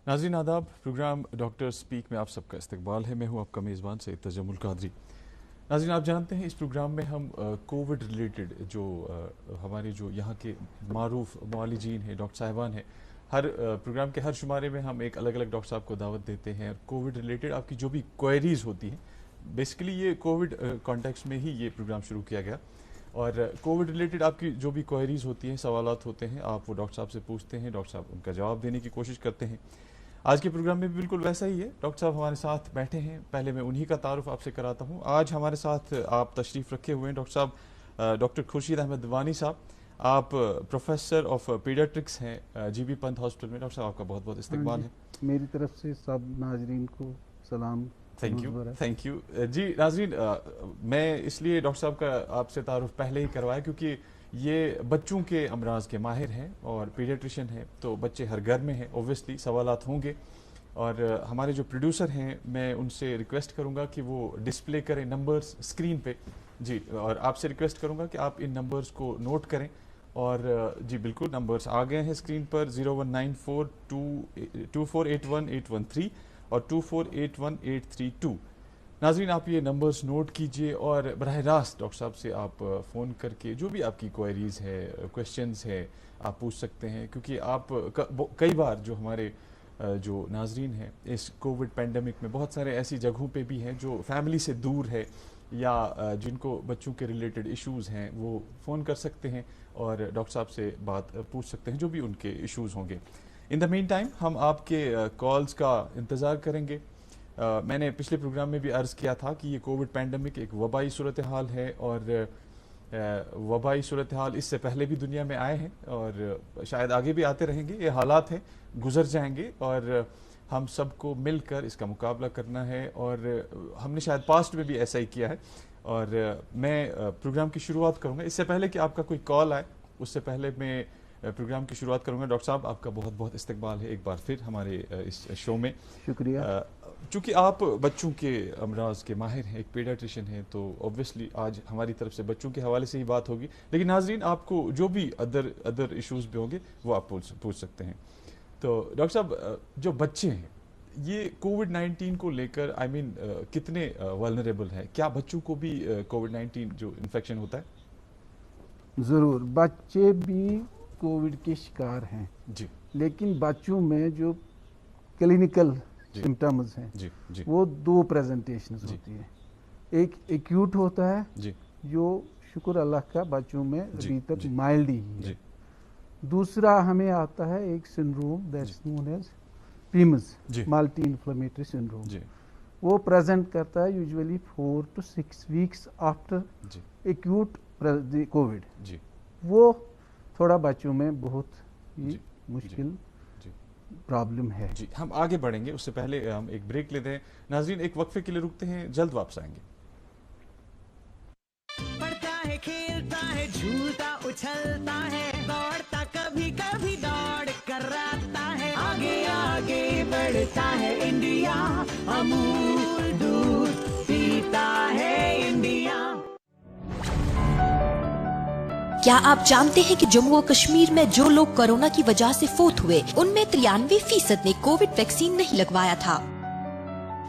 नाज़रीन आदाब, programme doctor speak में आप सबका इस्तकबाल है। मैं हूं आपका मेज़बान सैयद तजम्मुल कादरी। नाज़रीन, आप जानते हैं इस प्रोग्राम में हम कोविड रिलेटेड जो हमारे जो यहाँ के मारूफ मुआलिजीन हैं, डॉक्टर साहिबान हैं, हर प्रोग्राम के हर शुमारे में हम एक अलग अलग डॉक्टर साहब को दावत देते हैं। कोविड रिलेटेड आपकी जो भी क्वेरीज होती हैं, बेसिकली ये कोविड कॉन्टेक्स्ट में ही ये प्रोग्राम शुरू किया गया। और कोविड रिलेटेड आपकी जो भी क्वेरीज होती हैं, सवालात होते हैं, आप वो डॉक्टर साहब से पूछते हैं, डॉक्टर साहब उनका जवाब देने की कोशिश करते हैं। आज के प्रोग्राम में भी बिल्कुल वैसा ही है। डॉक्टर साहब हमारे साथ बैठे हैं, पहले मैं उन्हीं का तारुफ आपसे कराता हूँ। आज हमारे साथ आप तशरीफ़ रखे हुए हैं डॉक्टर साहब डॉक्टर खुर्शीद अहमद वानी साहब। आप प्रोफेसर ऑफ पीडियाट्रिक्स हैं जीबी पंत हॉस्पिटल में। डॉक्टर साहब आपका बहुत बहुत इस्तकबाल है। मेरी तरफ से सब नाजरीन को सलाम। थैंक यू जी। नाजरीन, मैं इसलिए डॉक्टर साहब का आपसे तारुफ पहले ही करवाया क्योंकि ये बच्चों के अमराज के माहिर हैं और पीडियाट्रिशियन हैं, तो बच्चे हर घर में हैं, ओब्वियसली सवालात होंगे। और हमारे जो प्रोड्यूसर हैं, मैं उनसे रिक्वेस्ट करूंगा कि वो डिस्प्ले करें नंबर्स स्क्रीन पे जी, और आपसे रिक्वेस्ट करूंगा कि आप इन नंबर्स को नोट करें। और जी बिल्कुल, नंबर्स आ गए हैं स्क्रीन पर 019424818113 और 248183 नाज़रीन, आप ये नंबर्स नोट कीजिए और बराह रास्त डॉक्टर साहब से आप फ़ोन करके जो भी आपकी क्वेरीज़ है, क्वेश्चंस है, आप पूछ सकते हैं। क्योंकि आप कई बार जो हमारे जो नाज़रीन हैं इस कोविड पेंडेमिक में बहुत सारे ऐसी जगहों पे भी हैं जो फैमिली से दूर है या जिनको बच्चों के रिलेटेड इश्यूज़ हैं, वो फ़ोन कर सकते हैं और डॉक्टर साहब से बात पूछ सकते हैं जो भी उनके इश्यूज़ होंगे। इन द मीन टाइम हम आपके कॉल्स का इंतज़ार करेंगे। मैंने पिछले प्रोग्राम में भी अर्ज़ किया था कि ये कोविड पैंडमिक एक वबाई सूरत हाल है और वबाई सूरत हाल इससे पहले भी दुनिया में आए हैं और शायद आगे भी आते रहेंगे। ये हालात हैं, गुजर जाएंगे और हम सबको मिलकर इसका मुकाबला करना है और हमने शायद पास्ट में भी ऐसा ही किया है। और मैं प्रोग्राम की शुरुआत करूँगा। इससे पहले कि आपका कोई कॉल आए, उससे पहले मैं प्रोग्राम की शुरुआत करूँगा। डॉक्टर साहब, आपका बहुत बहुत इस्तकबाल है एक बार फिर हमारे इस शो में। शुक्रिया। चूँकि आप बच्चों के अमराज के माहिर हैं, एक पीडियाट्रिशियन हैं, तो ऑब्वियसली आज हमारी तरफ से बच्चों के हवाले से ही बात होगी। लेकिन नाजरीन, आपको जो भी अदर इश्यूज़ भी होंगे वो आप पूछ सकते हैं। तो डॉक्टर साहब, जो बच्चे हैं ये कोविड-19 को लेकर कितने वल्नरेबल हैं? क्या बच्चों को भी कोविड-19 जो इन्फेक्शन होता है? ज़रूर, बच्चे भी कोविड के शिकार हैं जी, लेकिन बच्चों में जो क्लिनिकल सिम्टम्स हैं जी, जी, वो दो प्रेजेंटेशंस होती है। एक एक्यूट होता है जी, जो शुक्र अल्लाह का बच्चों में अभी तक जी, माइल्ड ही है। जी, दूसरा हमें आता है एक syndrome that's known as PIMS, जी, मल्टी इन्फ्लेमेटरी सिंड्रोम। जी, वो प्रेजेंट करता है यूजुअली 4 to 6 वीक्स आफ्टर जी, एक्यूट कोविड। जी, वो थोड़ा बच्चों में बहुत ही जी, मुश्किल जी, प्रॉब्लम है। जी। हम आगे बढ़ेंगे, उससे पहले हम एक ब्रेक लेते हैं। नाजरीन, एक वक्फे के लिए रुकते हैं, जल्द वापस आएंगे। पढ़ता है, खेलता है, झूलता उछलता है, दौड़ता कभी कभी दौड़ कराता है, आगे आगे बढ़ता है इंडिया, अमूल दूध पीता है इंडिया। क्या आप जानते हैं कि जम्मू और कश्मीर में जो लोग कोरोना की वजह से फौत हुए उनमें 93% ने कोविड वैक्सीन नहीं लगवाया था।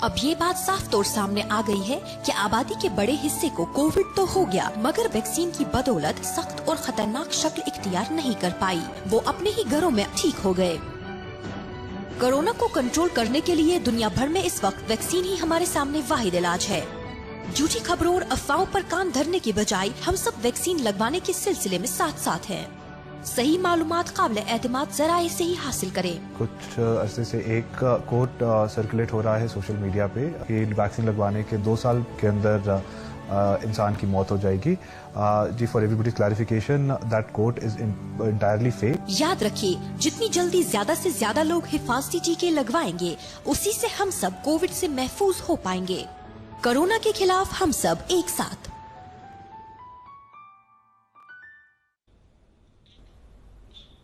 अब ये बात साफ तौर सामने आ गई है कि आबादी के बड़े हिस्से को कोविड तो हो गया मगर वैक्सीन की बदौलत सख्त और खतरनाक शक्ल इख्तियार नहीं कर पाई, वो अपने ही घरों में ठीक हो गए। कोरोना को कंट्रोल करने के लिए दुनिया भर में इस वक्त वैक्सीन ही हमारे सामने वाहिद इलाज है। झूठी खबरों और अफवाहों पर कान धरने की बजाय हम सब वैक्सीन लगवाने के सिलसिले में साथ साथ हैं। सही मालूमात काबिल एतमाद जराए से ही हासिल करें। कुछ अरसे से एक कोट सर्कुलेट हो रहा है सोशल मीडिया पे कि वैक्सीन लगवाने के 2 साल के अंदर इंसान की मौत हो जाएगी। जी, for everybody's clarification, that quote is entirely fake. याद रखिए, जितनी जल्दी ज्यादा से ज्यादा लोग हिफाजती टीके लगवाएंगे उसी से हम सब कोविड से महफूज हो पाएंगे। कोरोना के खिलाफ हम सब एक साथ।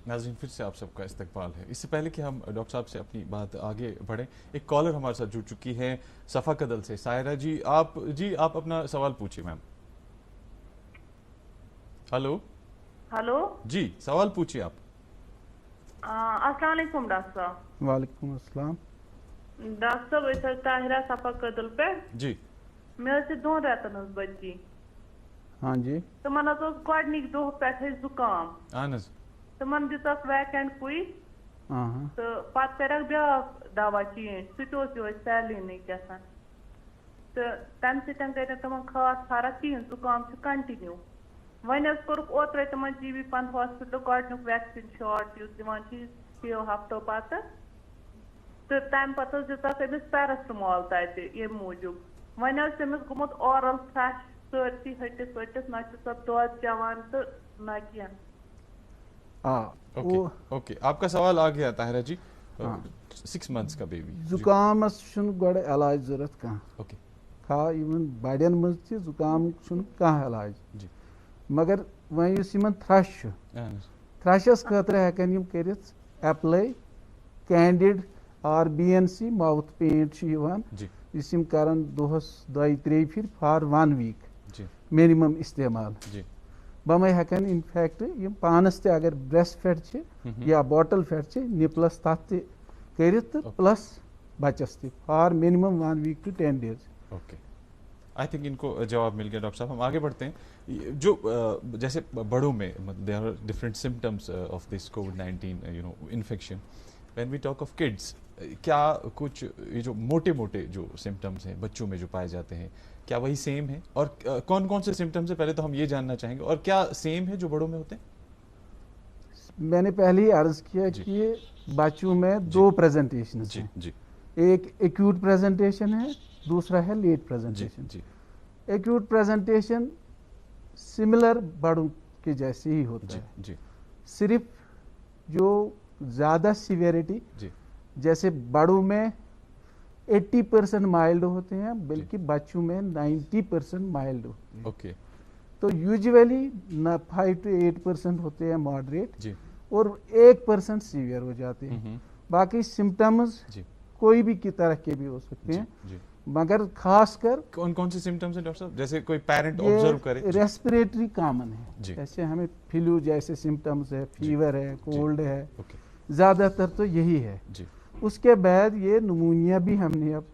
नाज़रीन, फिर से आप सबका इस्तकबाल है। इससे पहले कि हम डॉक्टर साहब से अपनी बात आगे बढ़ें, एक कॉलर हमारे साथ जुड़ चुकी है सफ़ा कदल से। सायरा जी, आप अपना सवाल पूछिए मैम। हेलो हेलो जी, सवाल पूछिए आप। अस्सलाम वालेकुम डॉक्टर साहब। वालेकुम अस्सलाम। डॉक्टर साहब इस ताहिरा सफा कदल पे जी मे 2 रेतन बच्ची हाँ जी तमन गनिक दो पे जुकाम اہن حظ तमन दित वैकेंट कोई हाँ हाँ तो पत कर ब्या दवा चेंज सह सैलिन गसान तो तम सतन गई तमन खास फर्क कहें जुकाम कंटिन्यू वन कोर्क ओत्र तमन GV5 हॉस्पिटल गनिक वैक्सीन शॉट दिवान 6 हफ्तों पत तो तम पे दिता अमिस पैरासिटामोल तत ये मूजूब वन तमिस गुमुत ओरल फ्रेश सरसी हटिस वटिस ना दौद चवान तो ना क्या। ओके ओके आपका सवाल आ गया ताहिरा जी 6 months का बेबी जुकामस गड इलाज जरूरत कहाँ ओके खा इवन बड़न मज जुकाम कहाँ इलाज जी मगर वन थ्रश थ्रशस खतर हेकन कर एप्लाई कैंडिड और BNC माउथ पेंट जी इस करन दोहस 2-3 फिर फॉर 1 वीक जी मिनिमम इस्तेमाल जी बमे हेकन इनफैक्ट यम पानस ते अगर ब्रेस्ट फैट या बॉटल फैट निपलस तथ कर प्लस बचस ते for minimum 1 week to 10 days। Okay I think इनको जवाब मिल गया डॉक्टर साहब। हम आगे बढ़ते हैं जो जैसे बड़ों में there are different symptoms of this कोविड-19 you know infection when we talk of kids क्या कुछ ये जो मोटे मोटे जो सिम्टम्स हैं बच्चों में जो पाए जाते हैं क्या वही सेम है और कौन कौन से सिम्टम्स है पहले तो हम ये जानना चाहेंगे और क्या सेम है जो बड़ों में होते हैं। मैंने पहले ही अर्ज किया कि बच्चों में 2 प्रेजेंटेशन हैं जी एक एक्यूट प्रेजेंटेशन है दूसरा है लेट प्रेजेंटेशन। जी एक्यूट प्रेजेंटेशन सिमिलर बड़ों के जैसे ही होता है जी सिर्फ जो ज़्यादा सीवियरिटी जैसे बड़ों में 80% माइल्ड होते हैं बल्कि बच्चों में 90% माइल्ड होते हैं। ओके तो यूजुअली 5 to 8% होते हैं मॉडरेट जी और 1% सीवियर हो जाते हैं। बाकी सिम्टम्स कोई भी की तरह के भी हो सकते हैं जी मगर खासकर कौन कौन से सिम्टम्स हैं डॉक्टर साहब जैसे कोई पेरेंट ऑब्जर्व करे। रेस्पिरेटरी कॉमन है जी। जैसे हमें फ्लू जैसे सिम्टम्स है फीवर है कोल्ड है ओके ज़्यादातर तो यही है जी उसके बाद ये नमूनिया भी हमने अब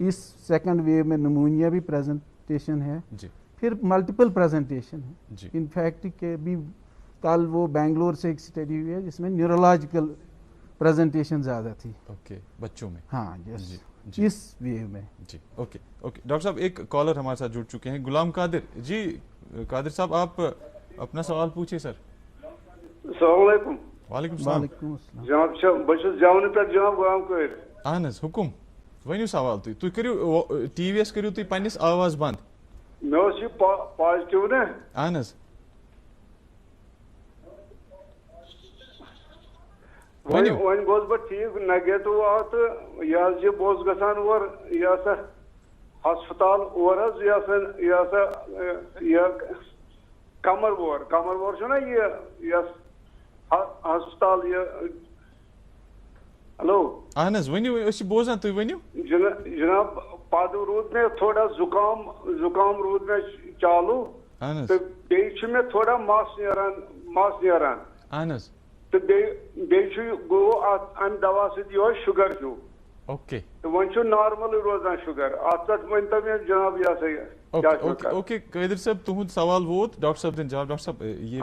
इस सेकंड वेव में नमूनिया भी प्रेजेंटेशन है जी फिर मल्टीपल प्रेजेंटेशन है जी इनफैक्ट के भी कल वो बेंगलोर से एक स्टडी हुई है जिसमें न्यूरोलॉजिकल प्रेजेंटेशन ज़्यादा थी ओके बच्चों में हाँ यस जी इस वेव में जी ओके ओके डॉक्टर साहब एक कॉलर हमारे साथ जुड़ चुके हैं गुलाम कादिर जी। कादिर साहब आप अपना सवाल पूछिए सर। अस्सलाम वालेकुम। वालेकुम सलाम। वालेकुम अस्सलाम। जनाब बस जावन पे जनाब गुलाम कइर अहन हुकुम वनियो सवाल तुम करियो TVS करियो तुम पन्निस आवाज बंद मे पॉजिटिव ना अहन वन गोस बह ठीक नेगेटिव आ तो यह बोस गसान और यह हस्पताल और यह कमर वोर ना यह हस्पताल यह हेलो अहन वनियो बोजान तुम वनियो जनाब पद रूद में थोड़ा जुकाम रूद में चालू तो मे थोड़ा मास नीरान अहन तो गो अम दवा सह शुगर जो ओके तो वन नॉर्मल रोजान शुगर अत वन तो मे जनाब ओके ओके कादिर साहब तुहद सवाल वोत डॉक्टर साहब दिन जवाब डॉक्टर साहब ये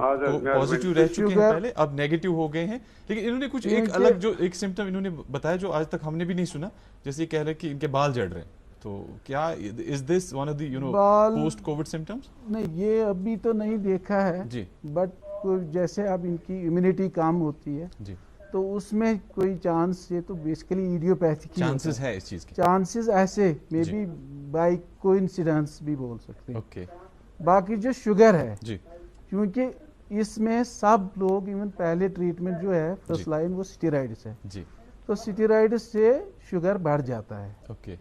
पॉजिटिव रह चुके हैं पहले अब नेगेटिव हो गए हैं लेकिन इन्होंने कुछ एक अलग जो एक सिम्टम इन्होंने बताया जो आज तक हमने भी नहीं सुना जैसे कह रहे कि इनके बाल झड़ रहे हैं तो क्या is this one of the you know post Covid symptoms. नहीं ये अभी तो नहीं देखा है जी बट जैसे अब इनकी इम्यूनिटी कम होती है जी तो उसमें कोई चांस ये तो बेसिकली इडियोपैथिक चांसेस है इस चीज के चांसेस ऐसे मे बी बाय कोइंसिडेंस भी बोल सकते हैं। ओके बाकी जो शुगर है जी क्योंकि इसमें सब लोग इवन पहले ट्रीटमेंट जो है फर्स्ट लाइन वो स्टेरॉइड्स है जी तो स्टेरॉइड्स से शुगर बढ़ जाता है ओके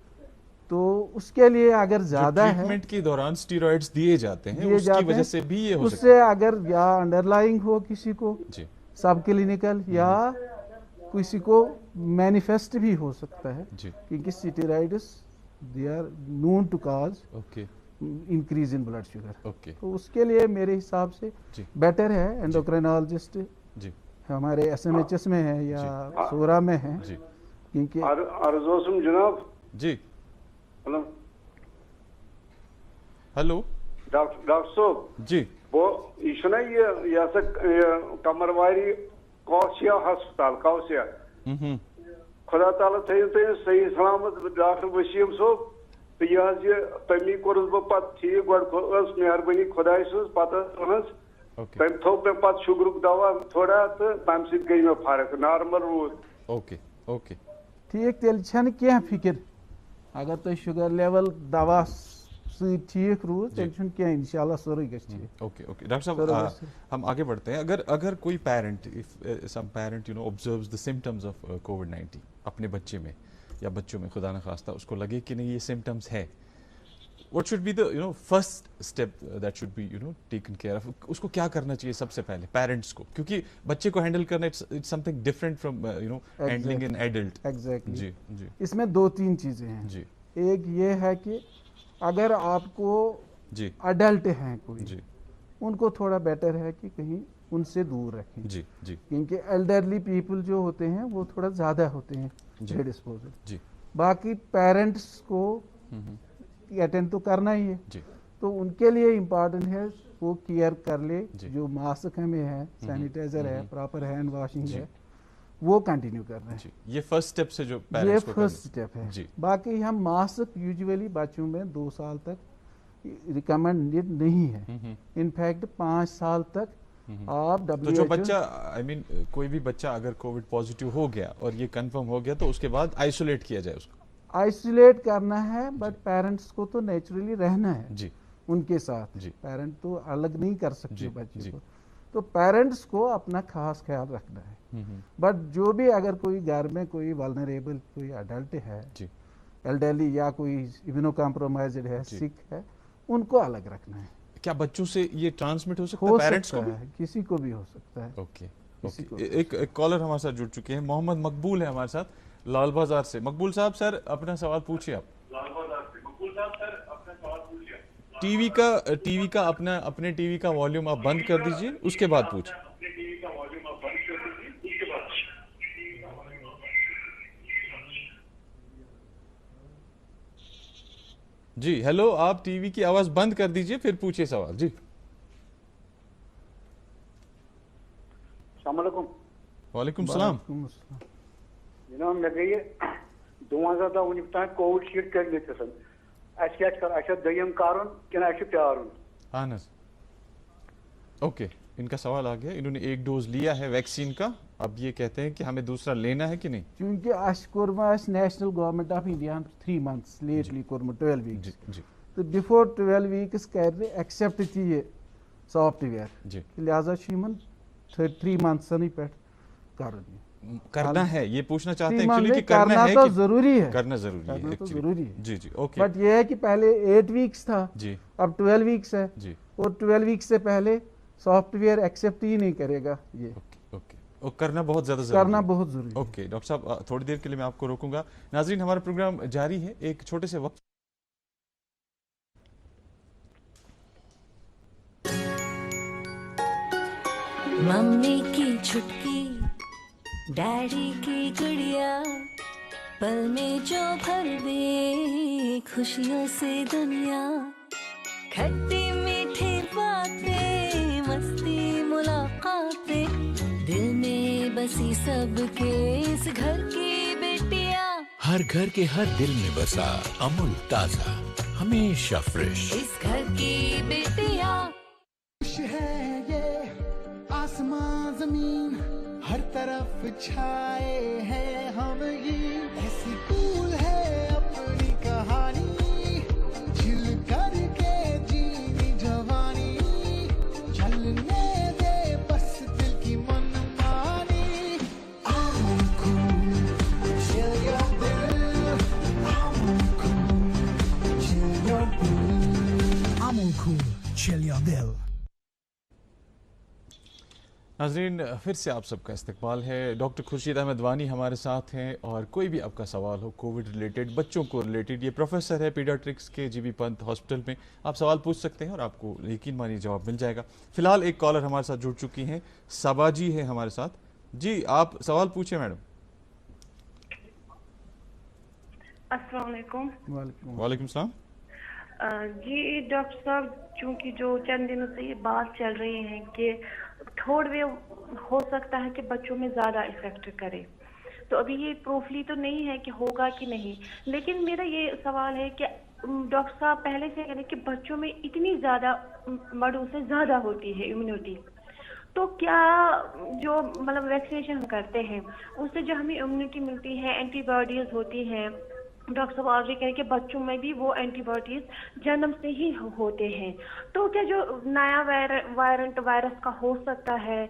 तो उसके लिए अगर ज्यादा है ट्रीटमेंट के दौरान स्टेरॉइड्स दिए जाते हैं उसकी वजह से भी ये हो सकता उससे अगर या अंडरलाइंग हो किसी को जी सब क्लिनिकल या किसी को मैनिफेस्ट भी हो सकता है जी क्योंकि steroids they are known to cause okay increase in blood sugar okay तो उसके लिए मेरे हिसाब से जी बेटर है एंडोक्राइनोलॉजिस्ट जी हमारे SMHS में है या सोरा में है, क्योंकि अर्ज़ोसम जनाब जी। हेलो हेलो डॉक्टर साहब जी, वो इसने ये कमरवारी कौसिया हस्पताल कौसिया खुदा ताला थो सही सलामत डॉक्टर वसीम साहब तो यह तमी कोर्स बह पे ठीक गोस मेहरबानी खुदा सज पत तम थो मे पे शुगरुक दवा थोड़ा तो तम सत गई मे फर्क नॉर्मल रूद। ओके ओके ठीक तेल छन क्या फिक्र, अगर तो शुगर लेवल दवा से ठीक रूद तेल छन क्या इंशाल्लाह सोरे गछ ठीक। ओके ओके डॉक्टर साहब हम आगे बढ़ते हैं। अगर कोई parent, if some parent observes the symptoms of कोविड-19 अपने बच्चे में या बच्चों में, खुदा न खास्ता उसको लगे कि नहीं ये सिम्टम्स है, what should be the first step that should be taken care of? उसको क्या करना चाहिए सबसे पहले पेरेंट्स को, क्योंकि बच्चे को हैंडल करना it's something different from handling an adult. Exactly. जी जी। इसमें 2-3 चीजें हैं जी। एक ये है कि अगर आपको जी अडल्ट हैं कोई जी, उनको थोड़ा बेटर है कि कहीं उनसे दूर रखें जी जी, क्योंकि एल्डरली पीपल जो होते हैं वो थोड़ा ज्यादा होते हैं डिस्पोजल जी। बाकी पेरेंट्स को अटेंड तो करना ही है जी, तो उनके लिए इम्पोर्टेंट है वो केयर कर ले, जो मास्क हमें है, सैनिटाइजर है, प्रॉपर हैंड वॉशिंग है, वो कंटिन्यू करना है। ये फर्स्ट स्टेप से जो ये फर्स्ट स्टेप है जी। बाकी हम मास्क यूजुअली बच्चों में 2 साल तक रिकमेंडेड नहीं है, इनफैक्ट 5 साल तक आप तो जो बच्चा कोई भी बच्चा अगर कोविड पॉजिटिव हो गया और ये कंफर्म हो गया तो उसके बाद आइसोलेट किया जाए, उसको आइसोलेट करना है, बट पेरेंट्स को तो नेचुरली रहना है जी उनके साथ जी। पेरेंट तो अलग नहीं कर सकते बच्चे को, तो पेरेंट्स को अपना खास ख्याल रखना है। बट जो भी अगर कोई घर में कोई वल्नरेबल कोई अडल्ट है जी, एल्डरली या कोई इम्यूनो कॉम्प्रोमाइज्ड है, सिक है, उनको अलग रखना है। क्या बच्चों से ये ट्रांसमिट हो सकता है पेरेंट्स को भी? किसी को भी हो सकता है। ओके एक कॉलर हमारे साथ जुड़ चुके हैं, मोहम्मद मकबूल है हमारे साथ लाल बाजार से। मकबूल साहब सर अपना सवाल पूछिए आप। टीवी का अपने टीवी का वॉल्यूम आप बंद कर दीजिए, उसके बाद पूछिए। जी हेलो, आप टीवी की आवाज बंद कर दीजिए फिर पूछिए सवाल जी। वालेकुम सलाम जनाब, मे गई 2010 वन तक कोविड शीट कर दयम करन कि प्यारुन। हाँ ओके, इनका सवाल आ गया। इन्होंने 1 डोज लिया है वैक्सीन का, अब ये कहते हैं कि हमें दूसरा लेना है कि नहीं, क्योंकि national government of India 3 months lately 12 weeks तो बिफोर 12 weeks कर एक्सेप्ट ये सॉफ्टवेयर, लिहाजा 3 months पे करना है। ये पूछना चाहते हैं एक्चुअली कि करना है तो जरूरी है, करना जरूरी है तो जरूरी है जी जी। ओके, बट ये है कि पहले 8 weeks था जी, अब 12 weeks है जी, और 12 weeks से पहले सॉफ्टवेयर एक्सेप्ट ही नहीं करेगा ये। ओके और करना बहुत ज्यादा जरूरी है। ओके डॉक्टर साहब, थोड़ी देर के लिए मैं आपको रोकूंगा। नाजरीन, हमारा प्रोग्राम जारी है एक छोटे से वक्त। मम्मी की छुटकी, डैडी की गुड़िया, पल में जो भर दे खुशियों से दुनिया, खट्टी मीठी बातें, मस्ती मुलाकातें, दिल में बसी सबके इस घर की बेटिया, हर घर के हर दिल में बसा अमूल ताजा हमेशा फ्रेश, इस घर की बेटिया। खुश है ये आसमां जमीन, हर तरफ छाए हैं हम ये, ऐसी कूल है अपनी कहानी, झिल करके जीनी जवानी, चलने दे बस दिल की मनमानी। I'm cool, chill your dill, I'm cool, chill your dill, I'm cool, chill your dill। नाज़रीन, फिर से आप सबका इस्तकबाल है। डॉक्टर खुर्शीद अहमद वानी हमारे साथ हैं, और कोई भी आपका सवाल हो कोविड रिलेटेड, बच्चों को रिलेटेड, ये प्रोफेसर है पीडियाट्रिक्स के जीबी पंत हॉस्पिटल में, आप सवाल पूछ सकते हैं और आपको यकीन मानिए जवाब मिल जाएगा। फिलहाल एक कॉलर हमारे साथ जुड़ चुकी हैं, सबा जी है हमारे साथ। جی آپ سوال پوچھیں میڈم. السلام علیکم. وعلیکم السلام. جی ڈاکٹر صاحب, چونکہ جو چند دنوں سے یہ بات چل رہی ہے کہ تھرڈ ویو ہو سکتا ہے کہ بچوں میں زیادہ افیکٹ کرے, تو ابھی یہ پروفلی تو نہیں ہے کہ ہوگا کہ نہیں, لیکن میرا یہ سوال ہے کہ ڈاکٹر صاحب پہلے سے کہنے کہ بچوں میں اتنی زیادہ بڑوں سے زیادہ ہوتی ہے امیونٹی, تو کیا جو مطلب ویکسینیشن ہم کرتے ہیں اس سے جو ہمیں امیونٹی ملتی ہے, اینٹی باڈیز ہوتی ہیں, ڈاکٹر صاحب آپ یہ کہیں کہ بچوں میں بھی وہ اینٹی باڈیز جنم سے ہی ہوتے ہیں, تو کیا جو نیا وائرنٹ وائرس کا ہو سکتا ہے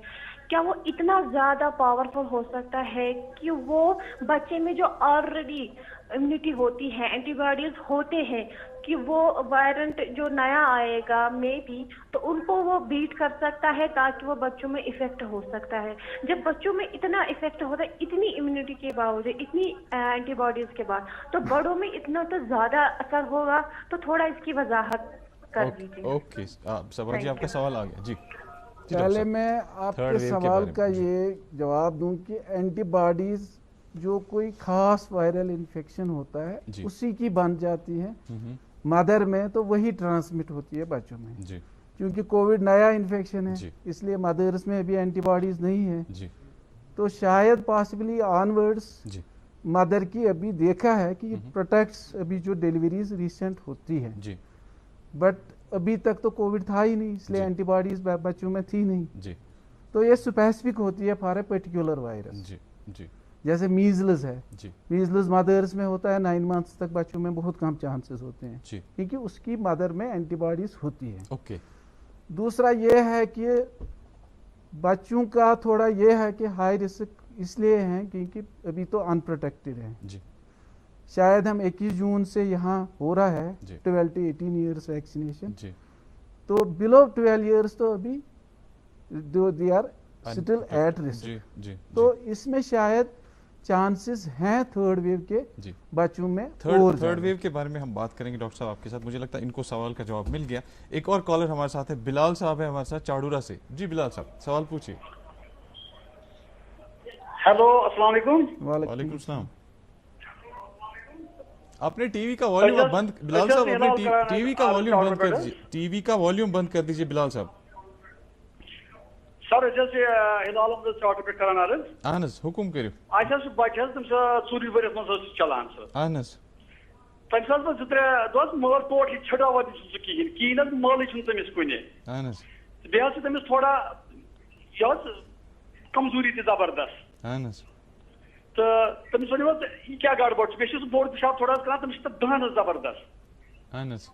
کیا وہ اتنا زیادہ پاورفل ہو سکتا ہے کہ وہ بچے میں جو آلریڈی امیونٹی ہوتی ہے, اینٹی باڈیز ہوتے ہیں, کہ وہ وائرنٹ جو نیا آئے گا مے بی تو ان کو وہ بیٹ کر سکتا ہے تاکہ وہ بچوں میں افیکٹ ہو سکتا ہے. جب بچوں میں اتنا افیکٹ ہوتا ہے اتنی امیونٹی کے باوجود, اتنی اینٹی باڈیز کے بعد, تو بڑوں میں اتنا تو زیادہ اثر ہوگا, تو تھوڑا اس کی وضاحت کر دیجیے. اوکے صبا جی آپ کا سوال آ گیا. جی پہلے میں آپ کے سوال کا یہ جواب دوں کہ اینٹی باڈیز جو کوئی خاص وائرل انفیکشن ہوتا ہے اسی کی بن جاتی ہے مدر میں, تو وہی ٹرانسمٹ ہوتی ہے بچوں میں. کیونکہ کووڈ نیا انفیکشن ہے اس لیے مدرس میں ابھی اینٹی باڈیز نہیں ہے, تو شاید پاسبلی آنورڈس مدر کی ابھی دیکھا ہے کہ یہ پروٹیکٹس ابھی جو ڈیلیوریز ریسنٹ ہوتی ہے, بٹ ابھی تک تو کووڈ تھا ہی نہیں اس لیے اینٹی باڈیز بچوں میں تھی نہیں, تو یہ اسپیسیفک ہوتی ہے فار اے پرٹیکولر وائرس. جیسے میزلز ہے, میزلز مدرس میں ہوتا ہے 9 months تک, بچوں میں بہت کم چانسز ہوتے ہیں کیونکہ اس کی مدر میں اینٹی باڈیز ہوتی ہے. دوسرا یہ ہے کہ بچوں کا تھوڑا یہ ہے کہ ہائی رسک اس لیے ہیں کیونکہ ابھی تو ان پروٹیکٹڈ ہیں. شاید ہم 21 جون سے یہاں ہو رہا ہے 12 to 18 ایئرس ویکسینیشن, تو بلو 12 ایئرس تو ابھی they are still at risk, تو اس میں شاید چانسز ہیں تھرڈ ویو کے بچوں میں. تھرڈ ویو کے بارے میں ہم بات کریں گے ڈاکٹر صاحب آپ کے ساتھ. مجھے لگتا ہے ان کو سوال کا جواب مل گیا. ایک اور کالر ہمارے ساتھ ہے, بلال صاحب ہے ہمارے ساتھ چاڑورا سے. جی بلال صاحب سوال پوچھیے. ہیلو السلام علیکم. وعلیکم السلام. آپ نے ٹی وی کا والیوم بند, بلال صاحب اپنے ٹی وی کا والیوم بند کر دیجیے, ٹی وی کا والیوم بند کر دیجیے بلال صاحب. سر عالم ڈاکٹر پہ کران عرض. اہن حظ حکم کریو. اچھا بچہ تم ژوٗرِ ؤرِیَس منٛز چلان سر. اہن حظ. تمہِ ساتہٕ بہٕ 2-3 دۄہ مگر ٹوٹلی چھڑاوان تہِ چھُ سُہ کِہیٖنۍ حظ, مٲلٕے چھُنہٕ تٔمِس کُنہِ. اہن حظ. بیٚیہِ حظ چھِ تٔمِس تھوڑا یہِ حظ کمزوٗری تہِ زبردست. اہن حظ. تہٕ تٔمِس ؤنِو حظ یہِ کیٛاہ گڑبڑ چھُ, بیٚیہِ چھُ سُہ بوٚڑ پِشاب تھوڑا حظ کران, تٔمِس چھِ تَتھ دَہن حظ زبردست. اہن حظ.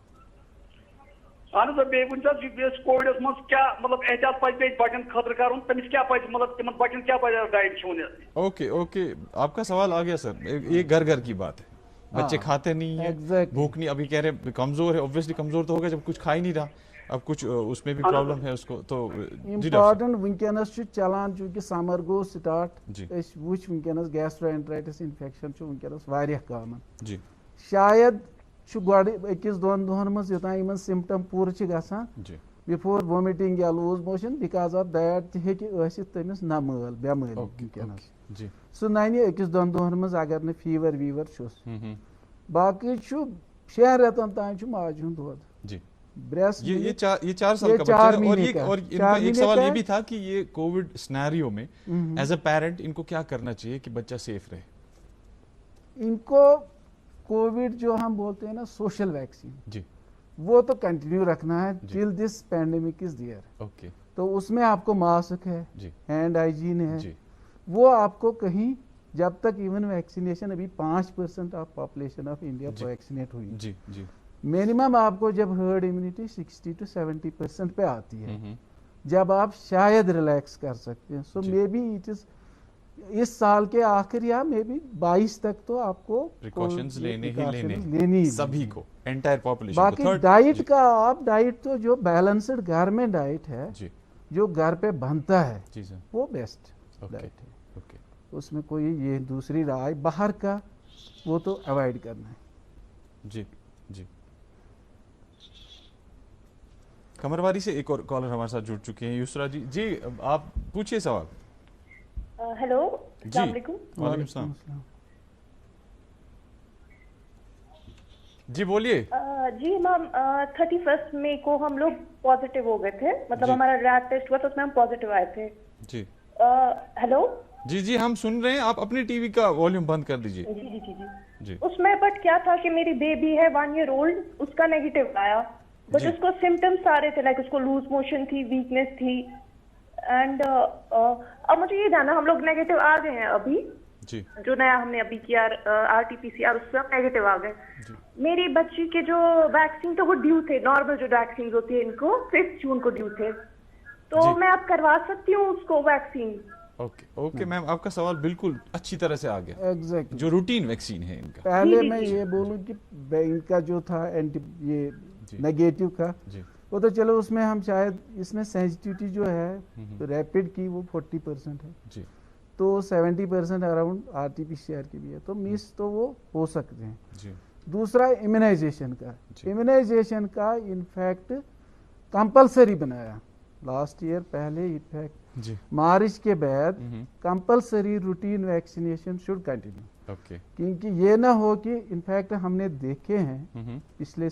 اہن حظ بیٚیہِ ؤنۍ تو حظ کووِڈس منٛز کیٛاہ مطلب احتیاط پزِ بیٚیہِ بچن خٲطرٕ کرُن, تٔمِس کیٛاہ پزِ مطلب تِمن بچن کیٛاہ پزِ ڈایٹ کھیوٚن. اوکے آپ کا سوال آ گیا سر. یہ گھر کی بات ہے, بچے کھاتے نہیں ہیں, بھوک نہیں, ابھی کہہ رہے کمزور ہے, اوبویسلی کمزور تو ہوگا جب کچھ کھا ہی نہیں رہا, اب کچھ اس میں بھی پرابلم ہے اس کو. تو امپارٹنٹ ونکینس چلان چونکہ سمر گو سٹارٹ, وچ ونکینس گیسٹرو اینٹرائٹس انفیکشن ونکینس واریاہ کامن. شاید گۄڈٕ 1-2 دۄہن منٛز یوٚتانۍ یِمن سمٹم پوٗرٕ چھِ گژھان بِفور وومِٹنگ یا loose motion, because of that تہِ ہیٚکہِ ٲسِتھ تٔمِس نمٲل بٮ۪مٲرۍ ونکیٚنس. سُہ ننہِ 1-2 دۄہن منٛز اگر نہٕ فیور ویور چھُس. باقٕے چھُ 6 رٮ۪تن تام چھُ ماجہِ ہُنٛد دۄد. یہ 4 سال کا بچہ ہے. اور ان کا ایک سوال یہ بھی تھا کہ یہ کووڈ سینیریو میں ایز اے پیرنٹ ان کو کیا کرنا چاہیے کہ بچہ سیف رہے. ان کو کووڈ جو ہم بولتے ہیں نا سوشل ویکسین, وہ تو کنٹینیو رکھنا ہے ٹل دس پینڈیمک از دیئر. تو اس میں آپ کو ماسک ہے, ہینڈ ہائیجین ہے, وہ آپ کو کہیں جب تک ایون ویکسینیشن ابھی 5% of population of India vaccinate ہوئی, منیمم آپ کو جب ہرڈ امیونٹی 60 to 70% پہ آتی ہے, جب آپ شاید ریلیکس کر سکتے ہیں. سو مے بی اٹ از اس سال کے آخر یا مے بی 22 تک تو آپ کو پریکاشنز لینی سبھی کو, انٹائر پاپولیشن. باقی ڈائٹ کا آپ ڈائٹ تو جو بیلنسڈ گھر میں ڈائٹ ہے جو گھر پہ بنتا ہے وہ بیسٹ ڈائٹ ہے. اس میں کوئی یہ دوسری رائے باہر کا وہ تو اوائڈ کرنا ہے. جی قمرواری سے ایک اور کالر ہمارے ساتھ جڑ چکے ہیں, یسرا جی. جی آپ پوچھئے سوال. हेलो, अस्सलाम वालेकुम। वालेकुम सलाम। जी बोलिए। जी मैम, 31 मई को हम लोग पॉजिटिव हो गए थे, मतलब हमारा रैट टेस्ट हुआ तो उसमें हम पॉजिटिव आए थे। जी हेलो। जी जी हम सुन रहे हैं, आप अपनी टीवी का वॉल्यूम बंद कर दीजिए। जी जी जी जी। उसमें बट क्या था कि मेरी बेबी है 1 year old, उसका नेगेटिव आया, बट उसको सिम्टम्स आ रहे थे, लाइक उसको लूज मोशन थी, वीकनेस थी, एंड अब मुझे ये जानना, हम लोग नेगेटिव आ गए हैं अभी जी, जो नया हमने अभी किया RT-PCR, उससे हम नेगेटिव आ गए। मेरी बच्ची के जो वैक्सीन तो वो ड्यू थे, नॉर्मल जो वैक्सीन होती है इनको 5 जून को ड्यू थे, तो मैं अब करवा सकती हूँ उसको वैक्सीन? ओके मैम, आपका सवाल बिल्कुल अच्छी तरह से आ गया। एग्जैक्टली जो रूटीन वैक्सीन है इनका, पहले मैं ये बोलूँ कि इनका जो था ये नेगेटिव का, वो तो चलो उसमें हम शायद, इसमें सेंसिटिविटी जो है तो रैपिड की वो 40% है जी, तो 70% अराउंड RT-PCR की भी है, तो मिस तो वो हो सकते हैं जी। दूसरा इम्यूनाइजेशन का इनफैक्ट कंपलसरी बनाया लास्ट ईयर, पहले इनफैक्ट मार्च के बाद compulsory routine vaccination should continue, क्योंकि ये ना हो कि इनफैक्ट हमने देखे हैं पिछले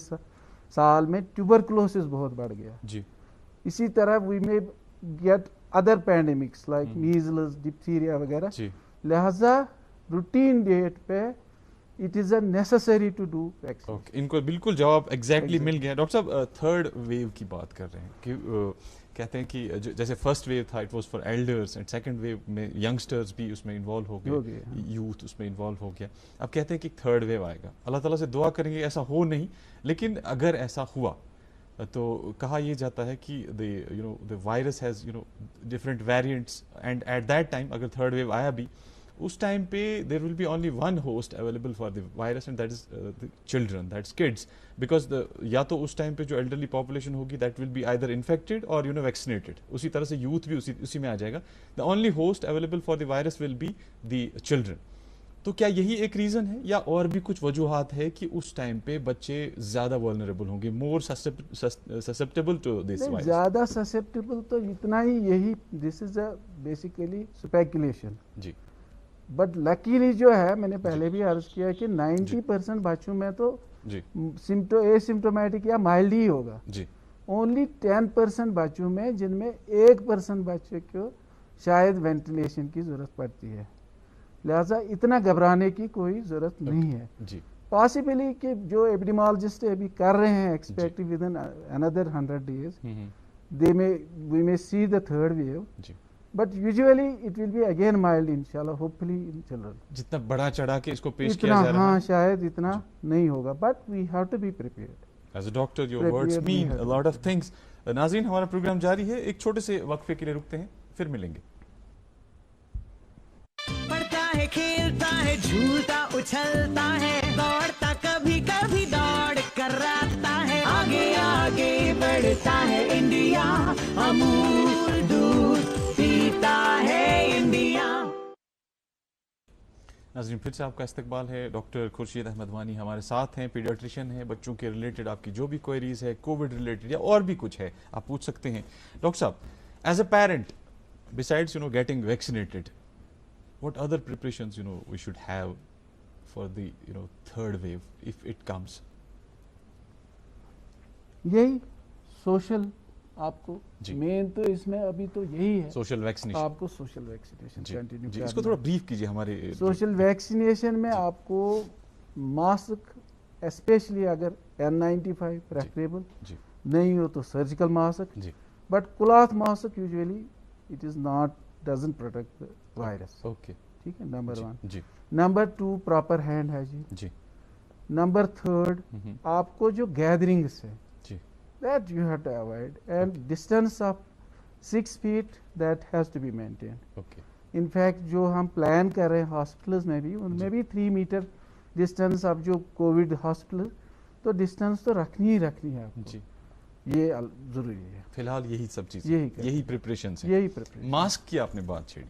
साल में ट्यूबरकुलोसिस बहुत बढ़ गया जी। इसी तरह we may get other pandemics like measles, diphtheria वगैरह, लिहाजा रूटीन डेट पे it is a necessary to do vaccine. इनको बिल्कुल जवाब एग्जैक्टली मिल गया। डॉक्टर साहब, थर्ड वेव की बात कर रहे हैं कि कहते हैं कि जैसे फर्स्ट वेव था it was for elders, and second wave में यंगस्टर्स भी उसमें इन्वॉल्व हो गए, यूथ उसमें इन्वॉल्व हो गया। अब कहते हैं कि थर्ड वेव आएगा, अल्लाह ताला से दुआ करेंगे ऐसा हो नहीं, लेकिन अगर ऐसा हुआ तो कहा यह जाता है कि the virus has different variants, and at that time अगर थर्ड वेव आया भी, उस टाइम पे there will be only one host available for the virus, and that is the children, that's kids, because या तो उस टाइम पे जो एल्डरली पॉपुलेशन होगी that will be either infected और वैक्सीनेटेड, उसी तरह से यूथ भी उसी में आ जाएगा। The only host available for the virus will be the children. तो क्या यही एक रीजन है या और भी कुछ वजूहात है कि उस टाइम पे बच्चे ज्यादा वल्नरेबल होंगे, more susceptible to this virus? ज्यादा ससेप्टेबल तो इतना ही, यही this is a basically speculation जी, बट लकीली जो है, मैंने पहले भी अर्ज किया कि 90% बच्चों में तो एसिम्टोमेटिक या माइल्ड ही होगा जी। ओनली 10% बच्चों में जिनमें 1% बच्चे को शायद वेंटिलेशन की जरूरत पड़ती है, लिहाजा इतना घबराने की कोई जरूरत नहीं है जी। पॉसिबली कि जो एपिडेमियोलॉजिस्ट अभी कर रहे हैं expect with in another 100 days we may see the third wave जी, but usually it will be again mild inshallah, hopefully in children। जितना बड़ा चढ़ा के इसको पेश किया जा रहा है, हाँ शायद इतना नहीं होगा, but we have to be prepared। As a doctor your words mean a lot of things। नाज़रीन, हमारा प्रोग्राम जारी है, एक छोटे से वक्फे के लिए रुकते हैं, फिर मिलेंगे। खेलता है, झूलता उछलता है, दौड़ता कभी कभी दौड़ कराता है, आगे आगे बढ़ता है इंडिया, अमूल दूध पीता है इंडिया। नाज़रीन, फिर से आपका इस्तकबाल है। डॉक्टर खुर्शीद अहमद वानी हमारे साथ हैं, पीडियाट्रिशियन हैं। बच्चों के रिलेटेड आपकी जो भी क्वेरीज है, कोविड रिलेटेड या और भी कुछ है, आप पूछ सकते हैं। डॉक्टर साहब, as a parent, besides getting vaccinated, what other preparations we should have for the third wave if it comes? यही सोशल, आपको मेन तो इसमें अभी तो यही है, सोशल वैक्सीनेशन। आपको सोशल वैक्सीनेशन कंटिन्यू करना। इसको थोड़ा ब्रीफ कीजिए हमारे। सोशल वैक्सीनेशन में आपको मास्क, स्पेशली अगर N95 प्रेफरेबल नहीं हो तो surgical mask, but cloth mask usually it is not, doesn't protect virus. Okay, ठीक है, नंबर 1 जी। नंबर 2 प्रॉपर हैंड हाइजीन जी। नंबर 3 आपको जो गैदरिंग्स है जी, that you have to avoid, and distance of 6 feet that has to be maintained. Okay, in fact जो हम प्लान कर रहे हैं हॉस्पिटल्स में भी, उनमें भी 3 मीटर डिस्टेंस, अब जो कोविड हॉस्पिटल, तो डिस्टेंस तो रखनी ही रखनी है आपको जी, ये जरूरी है। फिलहाल यही सब चीजें, यही प्रिपरेशन है, यही प्रिपरेशन। मास्क की आपने बात छेड़ी,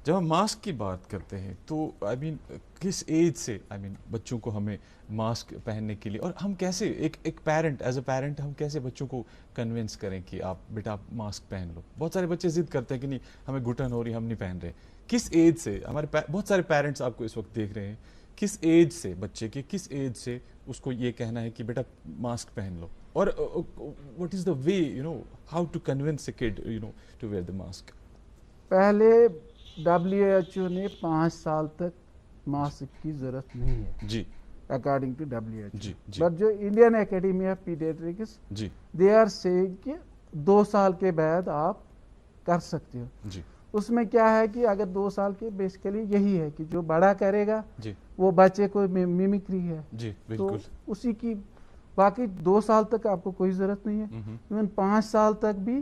जब हम मास्क की बात करते हैं तो आई मीन किस एज से बच्चों को हमें मास्क पहनने के लिए, और हम कैसे एक पेरेंट, एज अ पेरेंट हम कैसे बच्चों को कन्विंस करें कि आप बेटा मास्क पहन लो? बहुत सारे बच्चे जिद करते हैं कि नहीं हमें घुटन हो रही, हम नहीं पहन रहे। किस एज से हमारे बहुत सारे पेरेंट्स आपको इस वक्त देख रहे हैं, किस एज से बच्चे के किस एज से उसको ये कहना है कि बेटा मास्क पहन लो, और what is the way how to convince a kid to wear the mask? पहले WHO ने 5 साल तक मास्क की जरूरत नहीं है जी, अकॉर्डिंग टू WHO जी, बट जो इंडियन एकेडमी ऑफ पीडियाट्रिक्स जी दे आर सेइंग कि 2 साल के बाद आप कर सकते हो जी। उसमें क्या है कि अगर 2 साल के बेसिकली यही है कि जो बड़ा करेगा जी वो बच्चे को मिमिक्री है जी, बिल्कुल। तो उसी की बाकी 2 साल तक आपको कोई जरूरत नहीं है, इवन 5 साल तक भी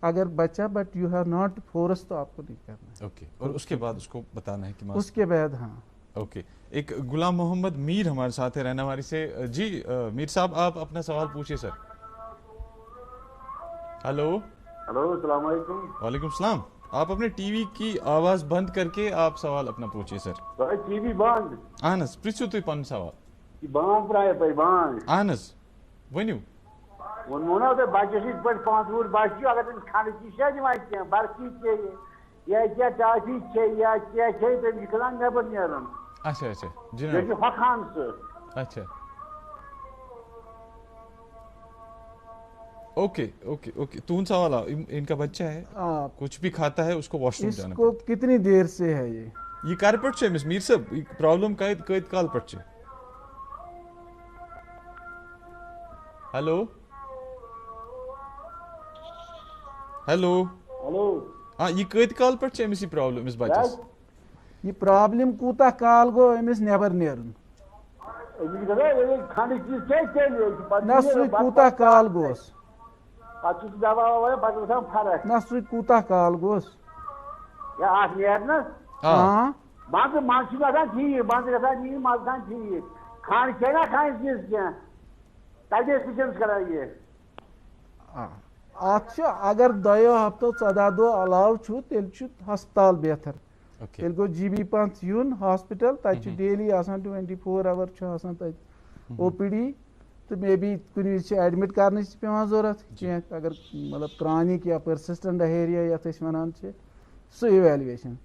अगर बच्चा but you have not force तो आपको नहीं करना है। ओके, और उसके बाद उसको बताना है कि मास्क। उसके बाद हाँ ओके, एक गुलाम मोहम्मद मीर हमारे साथ है रहनावारी से। जी मीर साहब, आप अपना सवाल पूछिए सर। हेलो हेलो, अस्सलाम वालेकुम। वालेकुम सलाम। आप अपने टीवी की आवाज बंद करके आप सवाल अपना पूछिए सर। भाई टीवी बंद। आनस प्रिस्यु तुई पन सवाल। बंद प्राय भाई बंद। आनस वन्यू। वन मोना तो बाकी पर 5 वोट बाकी अगर तुम खाने की शायद मारते हैं बाकी चाहिए या क्या टाफी चाहिए या क्या चाहिए तो निकलांगे नेबर नियरन। अच्छा अच्छा जी ना। ये हकान से। अच्छा ओके ओके ओके, तून सवाल इनका बच्चा है कुछ भी खाता है उसको वॉशरूम जाना इसको कितनी देर से है ये कार पट मिस मीर साहब प्रॉब्लम कैद काल पट। हेलो हेलो हेलो हाँ, ये कैद काल पट अमिस प्रॉब्लम इस बच्चस ये प्रॉब्लम कूता काल गो अमिस नेबर नेरन ना सु कूता काल गोस ना सु कूता काल गोस या आठ नेरनस हाँ बात मानसी गसान ठीक बात गसान ठीक मानसान ठीक खान के ना खान चीज क्या ताजे सिस्टम्स कराइए अच्छा अगर 2 हफ्तों 14 दो अलाव छु तेल छु अस्पताल बेहतर तेल गो GB पंथ यून हॉस्पिटल तत डेली आसान 24 आवर छु आसान तत OPD तो मे बी कुनी एडमिट करने पेवान जरूरत कह अगर मतलब क्रॉनिक या परसिस्टेंट डायरिया या वनान सो इवेल्युएशन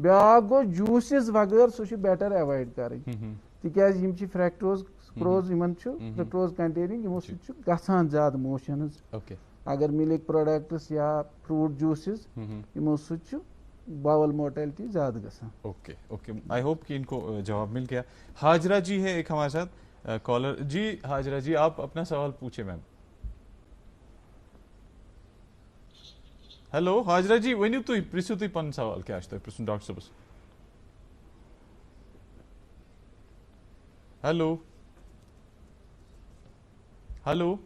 ब्या गो जूसेस वगैरह सो बेटर अवॉइड करें तिकाज यम फ्रैक्टोज सुक्रोज यमन फ्रैक्टोज कंटेनिंग यमो सु गसान ज्यादा मोशंस अगर मिल्क प्रोडक्ट्स या फ्रूट जूसेस यमो सु बावल मोर्टेलिटी ज्यादा गसान। ओके ओके, आई होप कि इनको जवाब मिल गया। हाजरा जी है एक हमारे साथ कॉलर जी। हाजरा जी आप अपना सवाल पूछे मैम। हेलो हाजरा जी वनियो तुई प्रिसु तुई पन सवाल क्या आज प्रिसु डॉक्टर साहब। Hello hello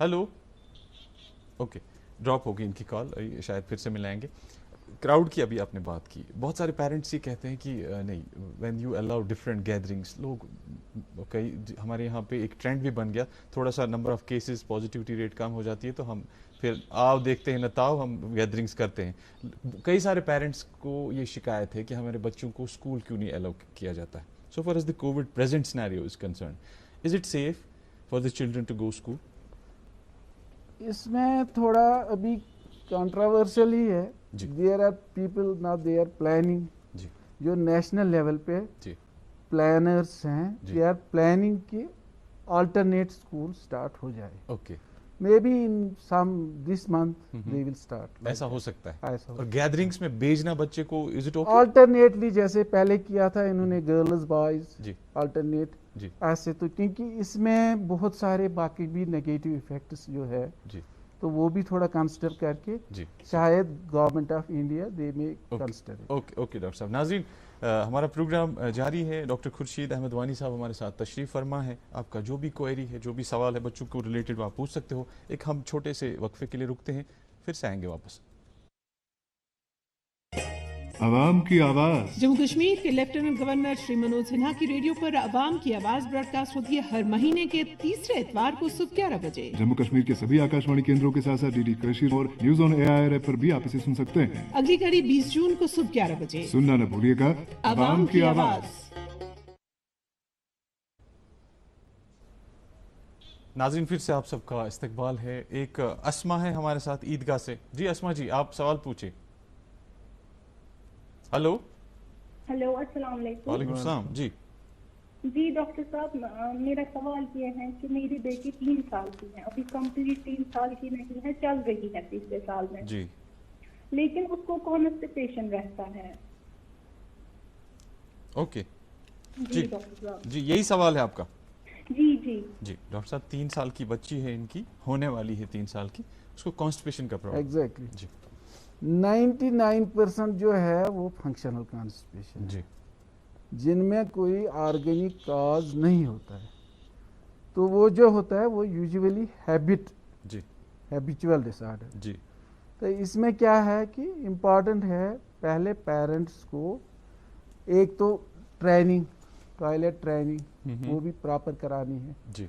hello okay, drop होगी इनकी कॉल, शायद फिर से मिलाएंगे। क्राउड की अभी आपने बात की, बहुत सारे पेरेंट्स ये कहते हैं कि नहीं when you allow different gatherings, लोग कई हमारे यहाँ पे एक ट्रेंड भी बन गया, थोड़ा सा number of cases positivity rate कम हो जाती है तो हम फिर आओ देखते हैं न ताओ हम गैदरिंग्स करते हैं। कई सारे पेरेंट्स को ये शिकायत है कि हमारे बच्चों को स्कूल क्यों नहीं अलाउ किया जाता है। So for as the COVID present scenario is concern, is it safe for the children to go school? इसमें थोड़ा अभी कंट्रोवर्शियल ही है। There are people now they are planning, जो नेशनल लेवल पे प्लानर्स हैं, दे आर प्लानिंग कि alternate school start हो जाए। Okay, may be in some this month they will start. ऐसा हो सकता है। और गैदरिंग्स में भेजना बच्चे को, इज इट ओके? अल्टरनेटली जैसे पहले किया था इन्होंने गर्ल्स बॉयज अल्टरनेट ऐसे, तो क्योंकि इसमें बहुत सारे बाकी भी नेगेटिव इफेक्ट्स जो है तो वो भी थोड़ा कंसिडर करके शायद गवर्नमेंट ऑफ इंडिया दे में कंसिडर। ओके ओके डॉक्टर साहब। नाज़रीन हमारा प्रोग्राम जारी है। डॉक्टर खुर्शीद अहमद वानी साहब हमारे साथ तशरीफ़ फरमा है। आपका जो भी क्वेरी है, जो भी सवाल है बच्चों को रिलेटेड आप पूछ सकते हो। एक हम छोटे से वक्फे के लिए रुकते हैं, फिर से आएंगे वापस। आवाम की आवाज। जम्मू कश्मीर के लेफ्टिनेंट गवर्नर श्री मनोज सिन्हा की रेडियो पर आवाम की आवाज ब्रॉडकास्ट होती है हर महीने के तीसरे इतवार को सुबह 11 बजे। जम्मू कश्मीर के सभी आकाशवाणी केंद्रों के साथ साथ DD कृषि और न्यूज ऑन AIR ऐप पर भी आप इसे सुन सकते हैं। अगली कड़ी 20 जून को सुबह 11 बजे। सुनना न भूलिएगा आवाम की आवाज। नाज़रीन फिर से आप सबका इस्तकबाल है। एक अस्मा है हमारे साथ ईदगाह से। जी अस्मा जी, आप सवाल पूछिए। हेलो हेलो, अस्सलाम वालेकुम। वालेकुम सलाम। जी जी डॉक्टर साहब, मेरा सवाल ये है कि मेरी बेटी 3 साल की है, अभी कंप्लीट 3 साल की नहीं है, चल रही है तीसरे साल में जी, लेकिन उसको कॉन्स्टिपेशन रहता है। ओके जी डॉक्टर साहब। जी, यही सवाल है आपका? जी जी जी डॉक्टर साहब, 3 साल की बच्ची है इनकी, होने वाली है 3 साल की, उसको कॉन्स्टिपेशन का प्रॉब्लम। एग्जैक्टली जी 99% जो है वो फंक्शनल कॉन्स्टिपेशन जी, जिनमें कोई ऑर्गेनिक काज नहीं होता है। तो वो जो होता है वो यूजुअली हैबिचुअल डिसऑर्डर। जी तो इसमें क्या है कि इम्पॉर्टेंट है पहले पेरेंट्स को एक तो ट्रेनिंग, टॉयलेट ट्रेनिंग वो भी प्रॉपर करानी है जी,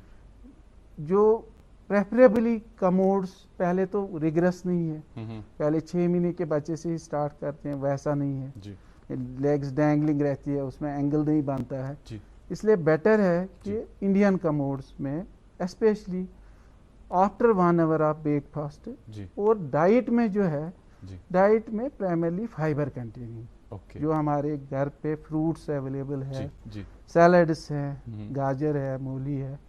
जो प्रेफरेबली कमोड्स पहले तो रिगरस नहीं है, पहले 6 महीने के बच्चे से ही स्टार्ट करते हैं, वैसा नहीं है जी, लेग्स डैंगलिंग रहती है, उसमें एंगल नहीं बनता है जी, इसलिए बेटर है कि इंडियन कमोड्स में specially after 1 hour of breakfast. और डाइट में जो है डाइट में प्राइमरली फाइबर कंटेनिंग, जो हमारे घर पे फ्रूट्स अवेलेबल है, सैलड्स हैं, गाजर है, मूली है,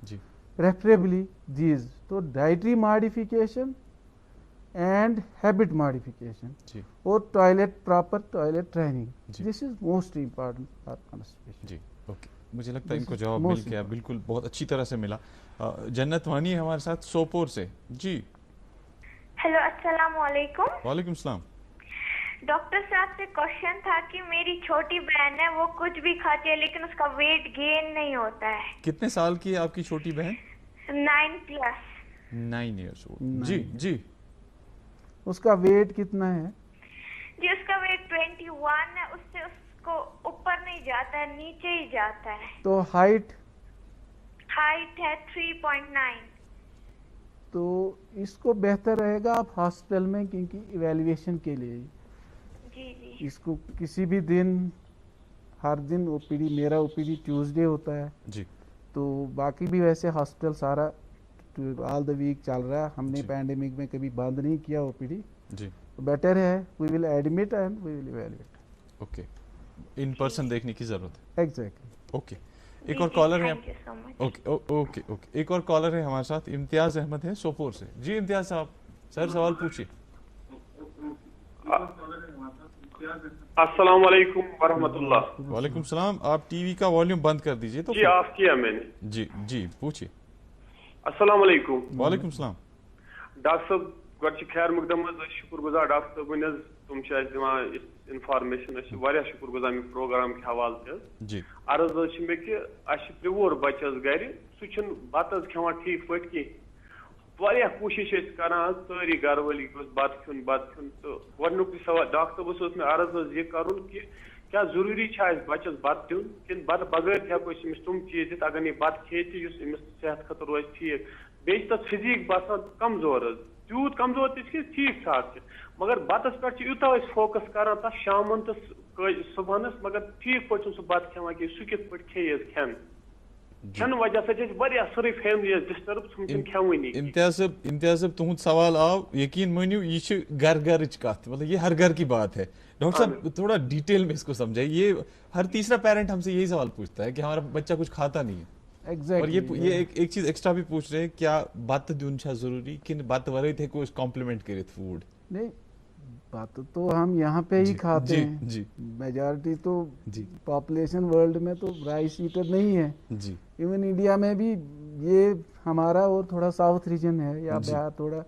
प्रेफरेबली दीज। तो dietary modification and habit modification और toilet, proper toilet training, this is most important for constipation. जी ओके, मुझे लगता है इनको जवाब मिल गया, बिल्कुल बहुत अच्छी तरह से मिला। जन्नत वानी है हमारे साथ सोपोर से। जी हेलो, अस्सलाम वालेकुम। वालेकुम सलाम। डॉक्टर साहब से क्वेश्चन था कि मेरी छोटी बहन है, वो कुछ भी खाती है लेकिन उसका वेट गेन नहीं होता है। कितने साल की है आपकी छोटी बहन? 9+। 9 years old। जी जी, उसका वेट कितना है? जी उसका वेट 21 है, उससे उसको ऊपर नहीं जाता है, नीचे ही जाता है। तो हाइट है 3.9। तो इसको बेहतर रहेगा आप हॉस्पिटल में, क्योंकि इवैल्यूएशन के लिए जी इसको किसी भी दिन, हर दिन ओपीडी, मेरा ओपीडी ट्यूसडे होता है जी, तो बाकी भी वैसे हॉस्पिटल सारा ऑल द वीक चल रहा है, हमने पैंडेमिक में कभी बंद नहीं किया ओपीडी जी। तो बेटर है we will admit and we will evaluate. Okay, in person देखने की जरूरत है। एग्जैक्टली। ओके, एक और कॉलर है। ओके ओके ओके, एक और कॉलर है हमारे साथ, इम्तियाज अहमद है सोपोर से। जी इम्तियाज साहब, सर सवाल पूछिए। अस्सलाम वालेकुम वरहमतुल्लाह। वालेकुम सलाम। आप टीवी का वॉल्यूम बंद कर दीजिए। तो जी ऑफ किया मैंने। जी जी पूछिए। अस्सलाम वालेकुम। वालेकुम सलाम। डॉक्टर साहब गो खैर मुकदम, शुक्र गुजार डॉक्टर साहब वन तुम दिवान इन्फॉर्मेशन, शुक्र गुजार प्रोग्राम के हवाले से। जी अर्ज मे कि 3 बच्चस गर, सह बत खान ठीक पे कह, कोशिश करान सारी घर वाली बत खुन तो गुक सवाल डॉक्टर साहब मे अर्ज यह कर कि क्या जरूरी बच्चस बत दिन कि बत बगैर हेको तुम चीज दित, अगर यह बत खे सेहत खतर रोज ठीक, बे फिजिक बसान कमजोर, तूत कमजोर ठीक ठाक, मगर बतस पे यूता फोकस करान तथ शामन तो सुबहनस, मगर ठीक पे सह बत खान कि सह कित पे खे खेन खेन वजह से सारी फैमिली डिस्टर्ब, खेवनी। इम्तियाज साहब तुहद सवाल आव, यकीन मानियो ये घर घर कत, मतलब ये हर घर की बात है। डॉक्टर साहब थोड़ा डिटेल में इसको समझाइए। ये हर तीसरा पेरेंट हमसे यही सवाल पूछता है कि हमारा बच्चा कुछ खाता नहीं है। और ये एक चीज एक्स्ट्रा भी पूछ रहे हैं, क्या बत दिन जरूरी कि बत वरे थे कोई कॉम्प्लीमेंट करे फूड? नहीं, बात तो हम यहाँ पे ही खाते हैं जी। मेजॉरिटी तो पॉपुलेशन वर्ल्ड में तो राइस ईटर नहीं है जी। इवन इंडिया में भी ये हमारा और थोड़ा साउथ रीजन है या बिहार थोड़ा,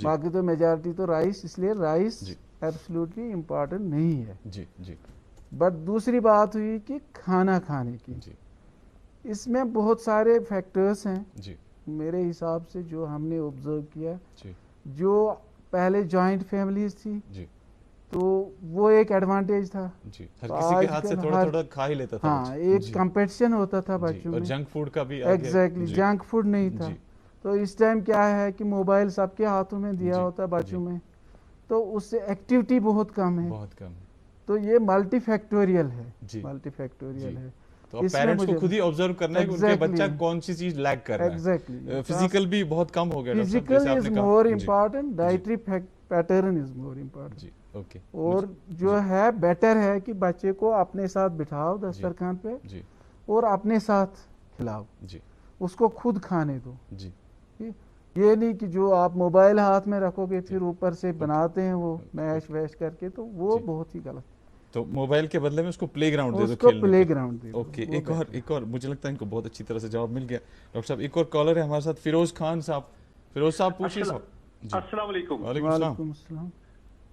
बाकी तो मेजॉरिटी तो राइस, इसलिए राइस एब्सोल्युटली इम्पोर्टेंट नहीं है जी जी। बट दूसरी बात हुई कि खाना खाने की जी। इसमें बहुत सारे फैक्टर्स हैं जी। मेरे हिसाब से जो हमने ऑब्जर्व किया जी। जो पहले जॉइंट फैमिलीज थी जी, तो वो एक एडवांटेज था जी, हर किसी के हाथ से थोड़ा थोड़ा खा ही लेता था। हाँ, एक कंपटीशन होता था बच्चों में, जंक फूड का भी एग्जैक्टली जंक फूड नहीं था। तो इस टाइम क्या है कि मोबाइल सबके हाथों में दिया होता है बच्चों में, तो उससे एक्टिविटी बहुत कम है, बहुत कम। तो ये मल्टीफैक्टोरियल है, मल्टीफैक्टोरियल है। تو اب پیرنٹس کو خود ہی آبزرو کرنا ہے کہ ان کا بچہ کون سی چیز لیگ کر رہا ہے. فزیکل بھی بہت کم ہو گیا. Physical is more important, dietary pattern is more important. اور جو ہے بیٹر ہے کہ بچے کو اپنے ساتھ بٹھاؤ دسترخوان پہ اور اپنے ساتھ کھلاؤ, اس کو خود کھانے دو. یہ نہیں کہ جو آپ موبائل ہاتھ میں رکھو گے پھر اوپر سے بناتے ہیں وہ میش ویش کر کے, تو وہ بہت ہی غلط. تو موبائل کے بدلے میں اس کو پلے گراؤنڈ دے دو, اس کو پلے گراؤنڈ دے دو. اوکے, ایک اور مجھے لگتا ہے ان کو بہت اچھی طرح سے جواب مل گیا. ڈاکٹر صاحب ایک اور کالر ہے ہمارے ساتھ, فیروز خان صاحب. فیروز صاحب پوچھیے صاحب. السلام علیکم. وعلیکم السلام.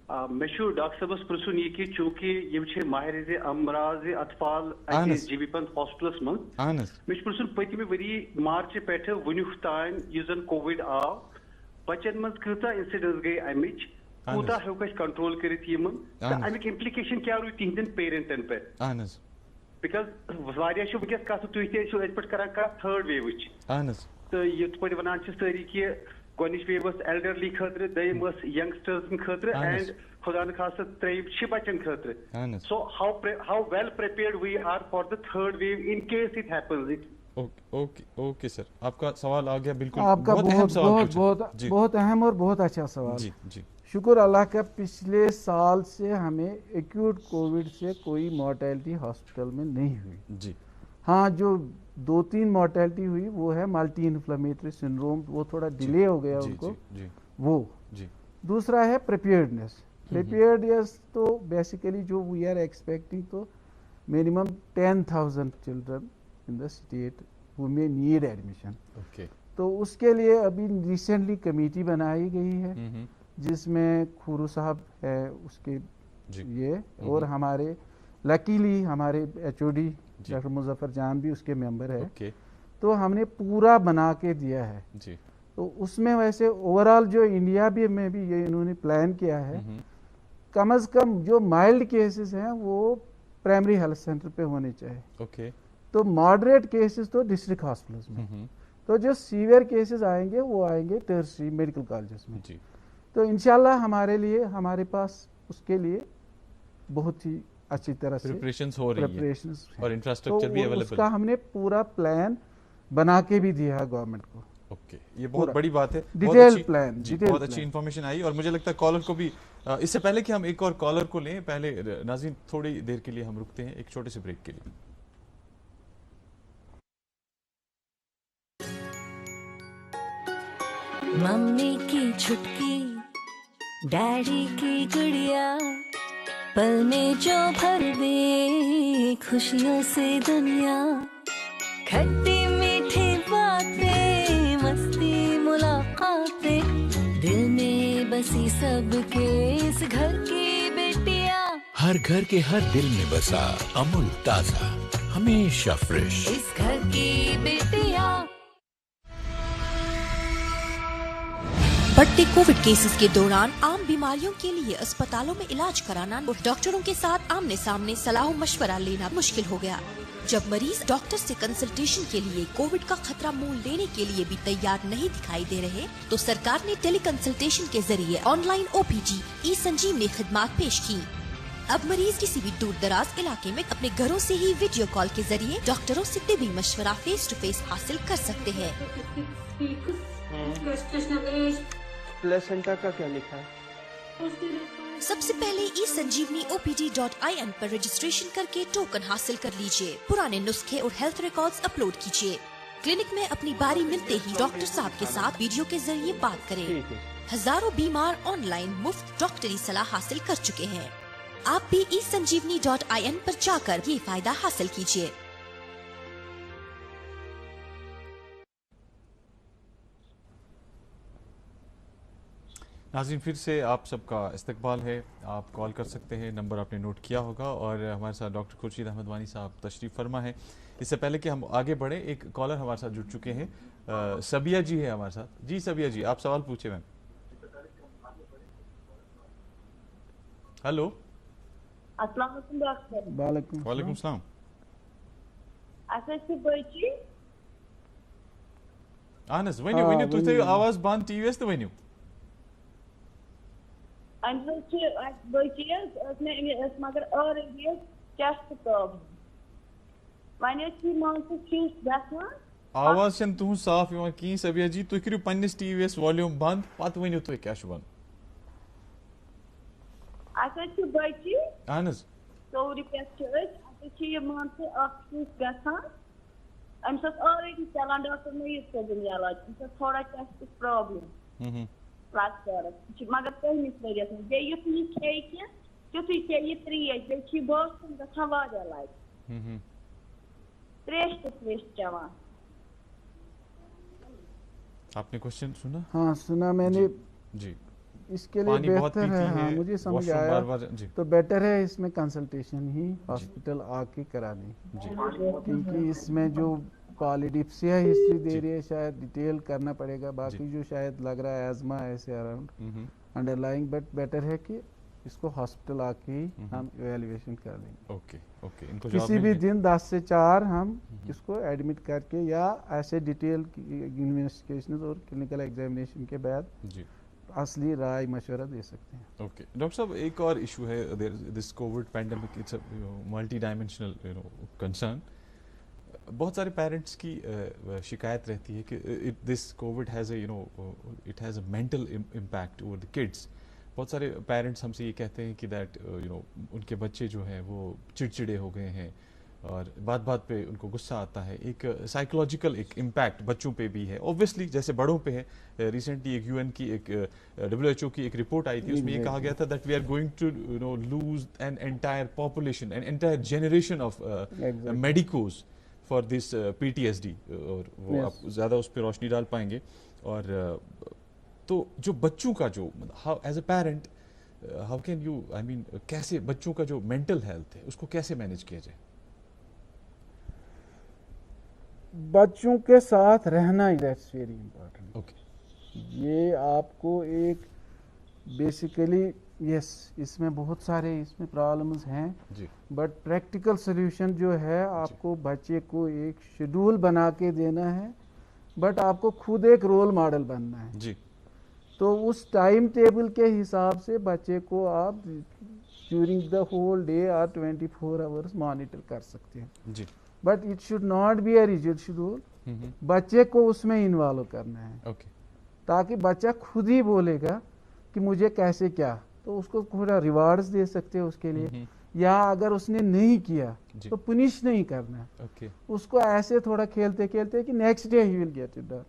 میں ڈاکٹر صاحبس پرسن یہ کہ چونکہ یہ ماہر امراض اطفال جی بی پنت ہاسپٹلس من میں پرسن پتمہ وری مارچ پہ ونیک تان اس زن کووڈ آو بچن من کتا انسیڈنس گئی امچ کوتا ہیوک اس کنٹرول کرت یمن امیک امپلیکیشن کیا روی تہندین پیرنٹن پہ بیکاز واریاہ چھ ونکس کتھ تُہۍ تہِ ٲسِو أتھۍ پٮ۪ٹھ کران کتھ تھٲرڈ ویوٕچ تہٕ یِتھ پٲٹھۍ ونان چھِ سٲری کہِ گۄڈنِچ ویو ٲس ایلڈرلی خٲطرٕ دوٚیِم ٲس ینگسٹٲرزن خٲطرٕ اینڈ خدا نخواستہ ترٛیِم چھِ بچن خٲطرٕ. سو how well prepared we are for the third wave in case it happens. Okay sir, آپ کا سوال آ گیا. بالکل آپ کا بہت اہم اور بہت اچھا سوال. شکر اللہ کا پچھلے سال سے ہمیں ایکیوٹ کووڈ سے کوئی مورٹیلٹی ہاسپٹل میں نہیں ہوئی. ہاں جو 2-3 مورٹیلٹی ہوئی وہ ہے ملٹی انفلیمیٹری سنڈروم, وہ تھوڑا ڈیلے ہو گیا ان کو. وہ دوسرا ہے پریپیئرڈنیس. پریپیئرڈنیس تو بیسیکلی جو وی آر ایکسپیکٹنگ تو minimum 10,000 children in the state who may need admission. تو اس کے لیے ابھی ریسنٹلی کمیٹی بنائی گئی ہے جس میں کھورو صاحب ہے اس کے یہ, اور ہمارے لکیلی ہمارے H O D doctor Muzaffar Jan بھی اس کے ممبر ہے. تو ہم نے پورا بنا کے دیا ہے. تو اس میں ویسے اوور آل جو انڈیا بھی میں بھی یہ انہوں نے پلان کیا ہے, کم از کم جو مائلڈ کیسز ہیں وہ پرائمری ہیلتھ سینٹر پہ ہونے چاہیے. تو ماڈریٹ کیسز تو ڈسٹرکٹ ہاسپٹلس میں, تو جو سیویئر کیسز آئیں گے وہ آئیں گے ٹرشری میڈیکل کالجز میں. تو انشاءاللہ ہمارے لیے ہمارے پاس اس کے لیے بہت ہی اچھی طرح سے پریپریشنز ہو رہی ہیں اور انفراسٹرکچر بھی اویلیبل. اس کا ہم نے پورا پلان بنا کے بھی دیا ہے گورنمنٹ کو. اوکے, یہ بہت بڑی بات ہے. ڈیٹیل پلان, بہت اچھی انفارمیشن آئی. اور مجھے لگتا ہے کالر کو بھی, اس سے پہلے کہ ہم ایک اور کالر کو لیں, پہلے ناظرین تھوڑی دیر کے لیے ہم رکتے ہیں ایک چھوٹے سے بریک کے لیے. ممی کی چھٹکی ڈیڈی کی گڑیا, پل میں جو بھر دے خوشیوں سے دنیا, کھٹی میٹھی باتیں مستی ملاقاتیں, دل میں بسی سب کے اس گھر کی بیٹیاں, ہر گھر کے ہر دل میں بسا امول تازہ ہمیشہ فریش, اس گھر کی بیٹیاں. بڑھتے کووڈ کیسز کے دوران عام بیماریوں کے لیے اسپتالوں میں علاج کرانا اور ڈاکٹروں کے ساتھ آمنے سامنے صلاح و مشورہ لینا مشکل ہو گیا. جب مریض ڈاکٹر سے کنسلٹیشن کے لیے کووڈ کا خطرہ مول لینے کے لیے بھی تیار نہیں دکھائی دے رہے, تو سرکار نے ٹیلی کنسلٹیشن کے ذریعے آن لائن OPD ای سنجیونی خدمات پیش کی. اب مریض کسی بھی دور دراز علاقے میں اپنے گھروں سے ہی ویڈیو کال کے ذریعے ڈاکٹروں سے طبی مشورہ فیس ٹو فیس حاصل کر سکتے ہیں. پلیسنٹا کا کیا لکھا ہے؟ سب سے پہلے ای سنجیونی OPD.in پر رجسٹریشن کر کے ٹوکن حاصل کر لیجئے. پرانے نسخے اور ہیلتھ ریکارڈز اپلوڈ کیجئے. کلینک میں اپنی باری ملتے ہی ڈاکٹر صاحب کے ساتھ ویڈیو کے ذریعے بات کریں. ہزاروں بیمار آن لائن مفت ڈاکٹری صلاح حاصل کر چکے ہیں. آپ بھی ای سنجیونی.in پر جا کر یہ فائدہ حاصل کیجئے. ناظرین پھر سے آپ سب کا استقبال ہے. آپ کال کر سکتے ہیں, نمبر آپ نے نوٹ کیا ہوگا. اور ہمارے ساتھ ڈاکٹر خورشید احمد وانی صاحب تشریف فرما ہے. اس سے پہلے کہ ہم آگے بڑھیں, ایک کالر ہمارے ساتھ جڑ چکے ہیں, سبیہ جی ہے ہمارے ساتھ. جی سبیہ جی, آپ سوال پوچھیں. Ma'am hello. السلام علیکم ڈاکٹر. وعلیکم السلام. اہن حظ ؤنِو ؤنِو, تُہۍ تھٲیِو آواز بنٛد ٹی وی یس تہٕ ؤنِو. بچی مگر آلریڈی چیسٹ پرابلم. वन मान फीस गसान आवाज छन तुह साफ यवान की सबिया जी तुह करियो पन्निस टीवीएस वॉल्यूम बंद पत वनियो तुह क्या छु वन अच्छा छु बच्ची अहनस सौरी पे अच्छा छु ये मान से फीस गसान अम सत ऑलरेडी चलान डॉक्टर ने ये सजन इलाज इस थोड़ा टेस्ट प्रॉब्लम फ्रैक्चर मगर पहले वरियस बे युत ये खे के तुथी खे ये त्रेश बे छि बाथरूम गसान वाजा लाग त्रेश चवान आपने क्वेश्चन सुना? हाँ सुना मैंने जी। इसके लिए बेहतर है, हाँ मुझे समझ आया तो बेटर है इसमें कंसल्टेशन ही हॉस्पिटल आके करानी, क्योंकि इसमें जो पॉलीडिप्सिया हिस्ट्री दे रही है शायद डिटेल करना पड़ेगा, बाकी जो शायद लग रहा है एजमा ऐसे अराउंड अंडरलाइंग, बट बेटर है कि इसको हॉस्पिटल आके ही हम इवैल्यूएशन कर लेंगे। ओके ओके, इनको किसी भी दिन 10 से 4 हम इसको एडमिट करके या ऐसे डिटेल इन्वेस्टिगेशन और क्लिनिकल एग्जामिनेशन के बाद जी असली राय मशवरा दे सकते हैं। ओके डॉक्टर साहब, एक और इशू है, this Covid pandemic, it's a multi dimensional concern. बहुत सारे पेरेंट्स की शिकायत रहती है कि this Covid has it has a mental impact over the kids. बहुत सारे पेरेंट्स हमसे ये कहते हैं कि दैट उनके बच्चे जो हैं वो चिड़चिड़े हो गए हैं और बात बात पे उनको गुस्सा आता है। एक साइकोलॉजिकल एक इम्पैक्ट बच्चों पे भी है, ऑब्वियसली जैसे बड़ों पे है। रिसेंटली एक यूएन की एक WHO की एक रिपोर्ट आई थी, उसमें ये कहा गया था that we are going to lose an entire population, an entire generation of medicos for this PTSD, और वो आप ज़्यादा उस पर रोशनी डाल पाएंगे। और तो जो बच्चों का जो how as a parent how can you कैसे बच्चों का जो मेंटल हेल्थ है उसको कैसे मैनेज किया जाए? बच्चों के साथ रहना ही दैट्स वेरी इम्पोर्टेंट। ओके, ये आपको एक बेसिकली यस इसमें बहुत सारे इसमें प्रॉब्लम्स हैं जी, बट प्रैक्टिकल सोल्यूशन जो है आपको बच्चे को एक शेड्यूल बना के देना है, बट आपको खुद एक रोल मॉडल बनना है जी। तो उस टाइम टेबल के हिसाब से बच्चे को आप ड्यूरिंग द होल डे और 24 आवर्स मॉनिटर कर सकते हैं जी, but it should not be a rigid schedule. बच्चे को उसमें इन्वॉल्व करना है ओके, ताकि बच्चा खुद ही बोलेगा कि मुझे कैसे क्या, तो उसको थोड़ा रिवार्ड्स दे सकते हैं उसके लिए, या अगर उसने नहीं किया तो पुनिश नहीं करना है, ओके, उसको ऐसे थोड़ा खेलते खेलते कि next day he will get it done,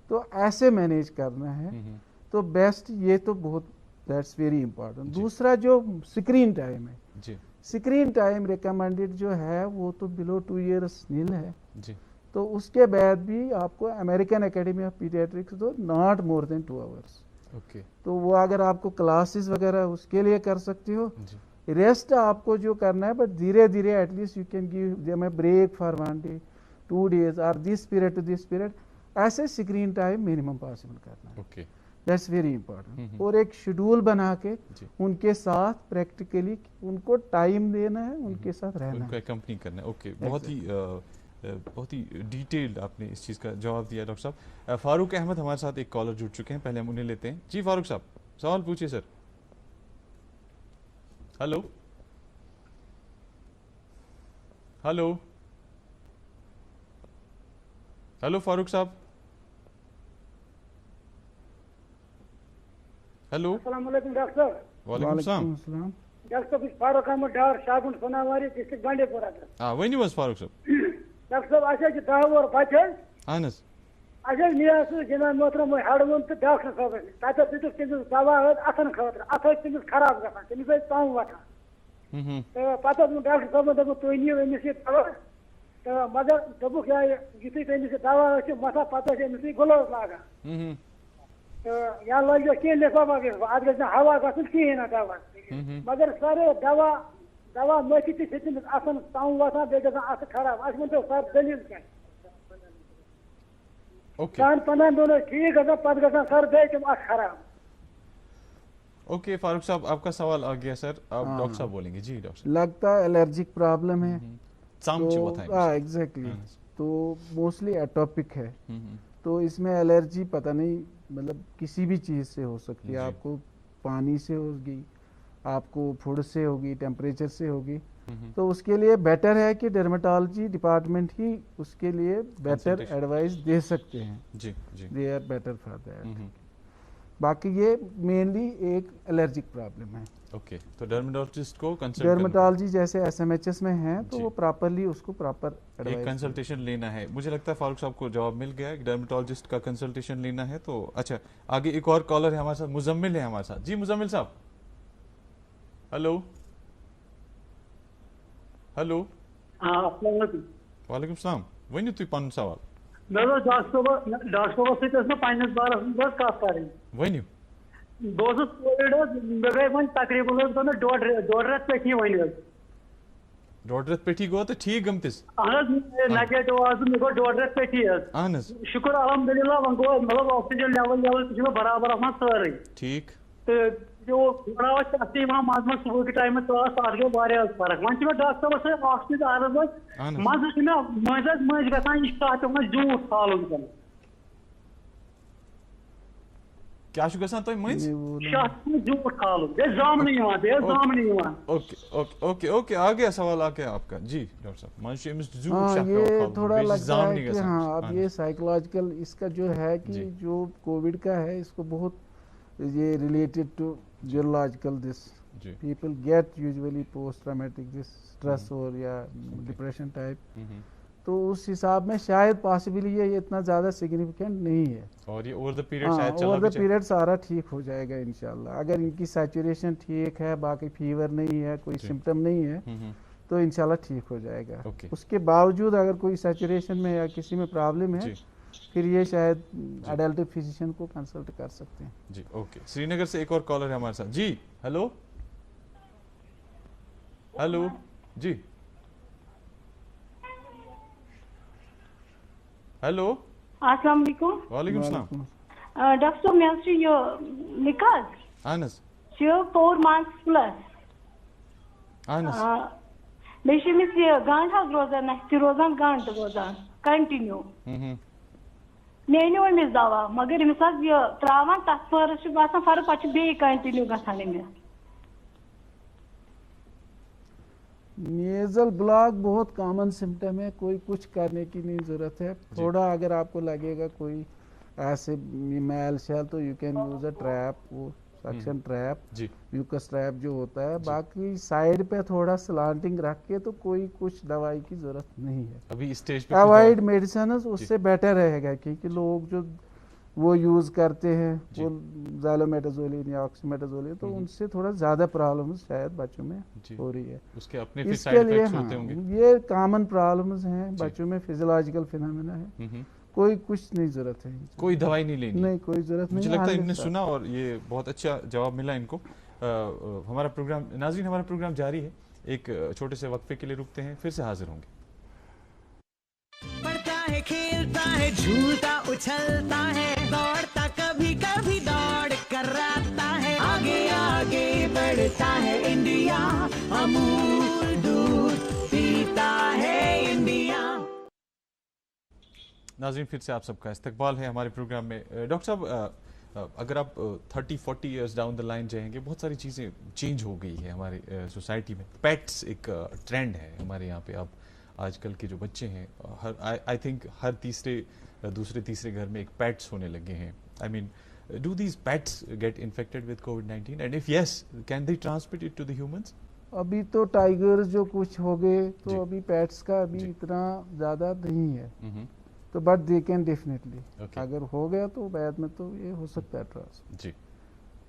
तो ऐसे मैनेज करना है। तो बेस्ट ये तो बहुत दैट्स वेरी इंपॉर्टेंट। दूसरा जो स्क्रीन टाइम है जी, स्क्रीन टाइम रिकमेंडेड जो है वो तो बिलो 2 years नील है जी, तो उसके बाद भी आपको अमेरिकन एकेडमी ऑफ पीडियाट्रिक्स तो not more than 2 hours। Okay, तो वो अगर आपको क्लासेस वगैरह उसके लिए कर सकते हो, रेस्ट आपको जो करना है, बट धीरे धीरे at least you can give them a break for 1 day 2 days और this period to this period, ऐसे स्क्रीन टाइम मिनिमम पॉसिबल करना है। Okay, that's very important. और एक शेड्यूल बना के उनके साथ प्रैक्टिकली उनको टाइम देना है, उनके साथ रहना है, कंपनी करना है। ओके, बहुत ही डिटेल्ड आपने इस चीज़ का जवाब दिया डॉक्टर साहब। फारूक अहमद हमारे साथ एक कॉलर जुड़ चुके हैं, पहले हम उन्हें लेते हैं। जी फारूक साहब, सवाल पूछिए sir. Hello hello hello Farooq साहब, हेलो। अस्सलाम वालेकुम डॉक्टर साहब। वालेकुम सलाम। डॉक्टर साहब फारूक अहमद डार शागुन सोनावारी डिस्ट्रिक्ट बांडीपुरा। हाँ वही बस फारूक साहब। डॉक्टर साहब अच्छा 10 और बच्चे अहन अच्छा निया जनाब मोहतरम हेड वो डॉक्टर साहब तथा तमिस दवा अथन खतर अथ तमिस खराब गसान तमिस तंग वठान तो पता डॉक्टर साहब दोप तुम नियो अमिस ये दवा तो मगर दोपुक युथु तमिस दवा मथा पता अमिस ग्लोव लागान तो या लगे कह लिफाफा अत गि हवा गन कहें दवा मगर सारे दवा दवा मथि तमिस अथन तंग वठान बे अथ खराब अस वो सर दलील क्या ठीक है पद सर बे तम खराब। ओके फारूक साहब, आपका सवाल आ गया सर, आप डॉक्टर साहब बोलेंगे। जी डॉक्टर, लगता है एलर्जिक प्रॉब्लम है तो एग्जैक्टली, तो मोस्टली एटॉपिक है, तो इसमें एलर्जी पता नहीं मतलब किसी भी चीज़ से हो सकती है। आपको पानी से होगी, आपको फूड से होगी, टेम्परेचर से होगी, تو اس کے لیے بیٹر ہے کہ ڈرمیٹالوجی ڈپارٹمنٹ ہی اس کے لیے بیٹر ایڈوائز دے سکتے ہیں. They are better for that. باقی یہ مینلی ایک الرجک پرابلم ہے. اوکے, تو ڈرمیٹالوجسٹ کو ڈرمیٹالوجی جیسے SMHS میں ہیں تو وہ پراپرلی اس کو پراپر ایک کنسلٹیشن لینا ہے. مجھے لگتا ہے فاروق صاحب کو جواب مل گیا ہے, ڈرمیٹالوجسٹ کا کنسلٹیشن لینا ہے. تو اچھا, آگے ایک اور کالر ہے ہمارے ساتھ, مزمل ہے ہمارے ساتھ. جی مزمل صاحب, ہلو. ہلو. السلام علیکم. وعلیکم السلام. ؤنِو تُہۍ پنُن سوال. مےٚ اوس ڈاکٹر صٲبس سۭتۍ ٲس مےٚ پننِس بارس منٛز کتھ کَرٕنۍ. ؤنِو. بہٕ اوسُس کووِڈ حظ, مےٚ گٔے وۄنۍ تقریٖبن حظ گوٚو مےٚ ڈۄڈ رٮ۪تھ پیٚٹھی وۄنۍ حظ. ڈۄڈ رٮ۪تھ پیٚٹھی گوٚو تہٕ ٹھیٖک گٔمتِس. اہن حظ نگیٹِو آز مےٚ گوٚو ڈۄڈ رٮ۪تھ پیٚٹھی حظ. اہن حظ. شُکُر الحمدُاللہ, وۄنۍ گوٚو مطلب آکسیجن لیول تہِ چھِ مےٚ برابر آسان سٲرٕے. ٹھیک. تہٕ تھوڑا اوس ٹیسٹ یِوان منٛزٕ منٛزٕ صبحُک ٹایمہٕ ژاس, تتھ گٔے واریاہ حظ فرق. وۄنۍ چھِ مےٚ ڈاکٹر صٲبس سۭتۍ اکھ چیٖز عرض حظ, منٛزٕ چھِ مےٚ مٔنٛزۍ گژھان یہِ تتھ منٛز زیوٗٹھ کھالُن زن. کیا چھُ گژھان تۄہہِ مٔنٛزۍ؟ زیوٗٹھ کھالُن, بیٚیہِ زامنہٕ یِوان, بیٚیہِ حظ زامنہٕ یِوان. اوکے اوکے, آ گیا سوال آ گیا آپ کا. جی ڈاکٹر صاحب, منٛزٕ چھُ أمِس زیوٗٹھ یہ تھوڑا لگتا ہے کہ ہاں اب یہ سائیکولوجیکل اس کا جو ہے کہ جو کووڈ کا ہے اس کو بہت یہ related to geological this people get usually post traumatic this stress اور یا ڈپریشن ٹائپ. تو اس حساب میں شاید پاسبلی یہ اتنا زیادہ سگنیفیکینٹ نہیں ہے, اور یہ اوور دا پیریڈ سارا ٹھیک ہو جائے گا انشاءاللہ. اگر ان کی سیچوریشن ٹھیک ہے, باقی فیور نہیں ہے, کوئی سمٹم نہیں ہے, تو انشاءاللہ ٹھیک ہو جائے گا. اس کے باوجود اگر کوئی سیچوریشن میں یا کسی میں پرابلم ہے پھر یہ شاید اڈلٹ فزیشین کو کنسلٹ کر سکتے ہیں. جی اوکے. سری نگر سے ایک اور کالر ہے ہمارے ساتھ. جی ہلو. ہلو. جی ہیلو. السلام علیکم. وعلیکم السلام. ڈاکٹر صٲب مےٚ حظ چھُ یہِ نِکاح. اہن حظ. چھُ 4 months plus. اہن حظ. بیٚیہِ چھِ أمِس یہِ گنٛڈ حظ روزان, اَسہِ چھِ روزان گنٛڈ روزان کنٹِنیوٗ. مےٚ أنیو أمِس دوا مگر أمِس حظ یہِ ترٛاوان تتھ فٲرس چھُ باسان فرق, پتہٕ چھُ بیٚیہِ کنٹِنیوٗ گژھان أمِس. نیزل بلاک بہت کامن سمٹم ہے, کوئی کچھ کرنے کی نہیں ضرورت ہے. تھوڑا اگر آپ کو لگے گا کوئی ایسے میل شیل تو you can use a trap, وہ سکشن ٹریپ, میوکس ٹریپ جو ہوتا ہے. باقی سائڈ پہ تھوڑا سلانٹنگ رکھ کے تو کوئی کچھ دوائی کی ضرورت نہیں ہے. ابھی اسٹیج پہ اوائڈ میڈیسنز اس سے بیٹر رہے گا, کیونکہ لوگ جو وہ یوز کرتے ہیں وہ زیلومیٹازولین یا آکسیمیٹازولین, تو ان سے تھوڑا زیادہ پرابلمز شاید بچوں میں ہو رہی ہے. اس کے لیے یہ کامن پرابلمز ہیں بچوں میں, فزیولوجیکل فینامنا ہے, کوئی کچھ نہیں ضرورت ہے, کوئی دوائی نہیں لینی, نہیں کوئی ضرورت نہیں. مجھے لگتا ہے ان نے سنا اور یہ بہت اچھا جواب ملا ان کو. ہمارا پروگرام ناظرین, ہمارا پروگرام جاری ہے, ایک چھوٹے سے وقفے کے لیے رکتے ہیں, پھر سے حاضر ہوں گے. پڑھتا ہے, کھیلتا ہے, جھولتا اچھلتا ہے, دوڑتا کبھی کبھی دوڑ کراتا ہے, آگے آگے بڑھتا ہے انڈیا, امول دودھ پیتا ہے انڈیا. ناظرین پھر سے آپ سب کا استقبال ہے ہمارے پروگرام میں. ڈاکٹر صاحب, اگر آپ 30-40 ایئرس ڈاؤن دا لائن جائیں گے, بہت ساری چیزیں چینج ہو گئی ہے ہمارے سوسائٹی میں. پیٹس ایک ٹرینڈ ہے ہمارے یہاں پہ. آپ آج کل کے جو بچے ہیں, آئی تھنک ہر دوسرے تیسرے گھر میں ایک پیٹس ہونے لگے ہیں. I mean, do these pets get infected with کووڈ-19 and if yes can they transmit it to the humans? ابھی تو ٹائیگرز جو کچھ ہو گئے تو ابھی پیٹس کا ابھی اتنا زیادہ نہیں ہے, تو بٹ دے کین ڈیفینیٹلی, اگر ہو گیا تو بعد میں تو یہ ہو سکتا ہے ٹرانسفر.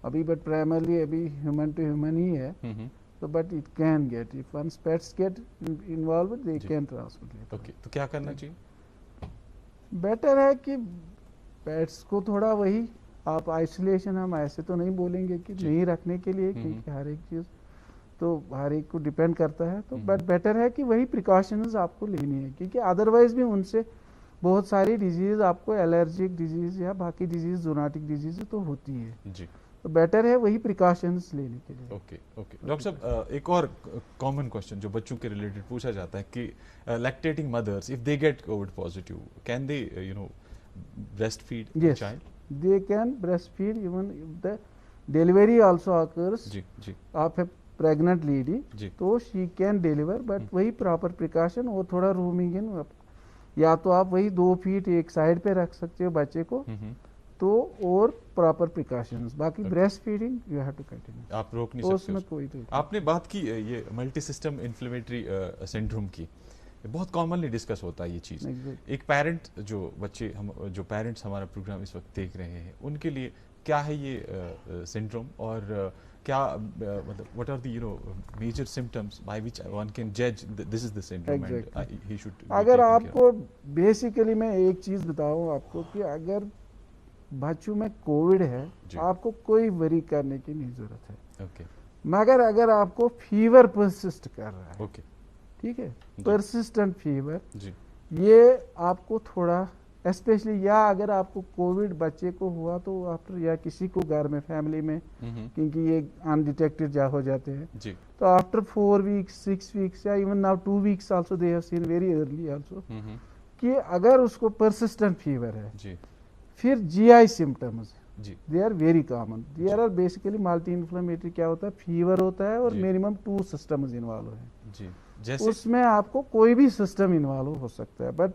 ابھی بٹ پرائمرلی ابھی ہیومن ٹو ہیومن ہی ہے, تو but it can get, if once pets get involved they can transfer. Okay, تو کیا کرنا چاہیے؟ بیٹر ہے کہ پیٹس کو تھوڑا وہی آپ آئسولیشن, ہم ایسے تو نہیں بولیں گے کہ نہیں رکھنے کے لیے, کیونکہ ہر ایک چیز تو ہر ایک کو ڈپینڈ کرتا ہے, تو بٹ بیٹر ہے کہ وہی پریکاشنز آپ کو لینی ہے, کیونکہ ادروائز بھی ان سے بہت ساری ڈیزیز آپ کو الرجک ڈیزیز یا باقی ڈیزیز, زوناٹک ڈیزیز تو ہوتی ہے, تو بیٹر ہے وہی پریکاشنز لینے کے لیے. Okay okay. ڈاکٹر صاحب, ایک اور کامن کوشچن جو بچوں کے ریلیٹڈ پوچھا جاتا ہے کہ lactating mothers if they get COVID positive can they breast feed the child? They can breastfeed even if the delivery also occurs. آپ प्रेग्नेंट लेडी तो शी कैन डिलीवर, बट वही प्रॉपर प्रिकॉशन, वो थोड़ा rooming in, या तो आप वही 2 feet एक साइड पे रख सकते हो बच्चे को, तो और प्रॉपर प्रिकॉशंस, बाकी breast feeding you have to continue, आप रोक नहीं सकते उसमें कोई तो। आपने बात की ये मल्टी सिस्टम इन्फ्लेमेटरी सिंड्रोम की, बहुत कॉमनली डिस्कस होता है ये चीज़। एक पेरेंट जो बच्चे जो पेरेंट्स हमारा प्रोग्राम इस वक्त देख रहे हैं उनके लिए क्या है ये सिंड्रोम, और क्या मतलब what are the major symptoms by which one can जज this is the syndrome and he should. अगर आपको बेसिकली मैं एक चीज़ बताऊं आपको कि अगर बच्चों में कोविड है आपको कोई वरी करने की नहीं जरूरत है, मगर अगर आपको फीवर परसिस्ट कर रहा है, ठीक है, परसिस्टेंट फीवर, ये आपको थोड़ा स्पेशली, या अगर आपको कोविड बच्चे को हुआ तो आफ्टर, या किसी को घर में फैमिली में, क्योंकि ये अनडिटेक्टेड जा हो जाते हैं, तो आफ्टर 4 वीक्स 6 वीक्स या even now 2 weeks also they have seen very early also, कि अगर उसको परसिस्टेंट फीवर है, फिर GI symptoms they are very common, they are basically multi inflammatory, क्या होता है, फीवर होता है और मिनिमम 2 सिस्टम्स इन्वॉल्व हैं, जैसे उसमें आपको कोई भी सिस्टम इन्वॉल्व हो सकता है, बट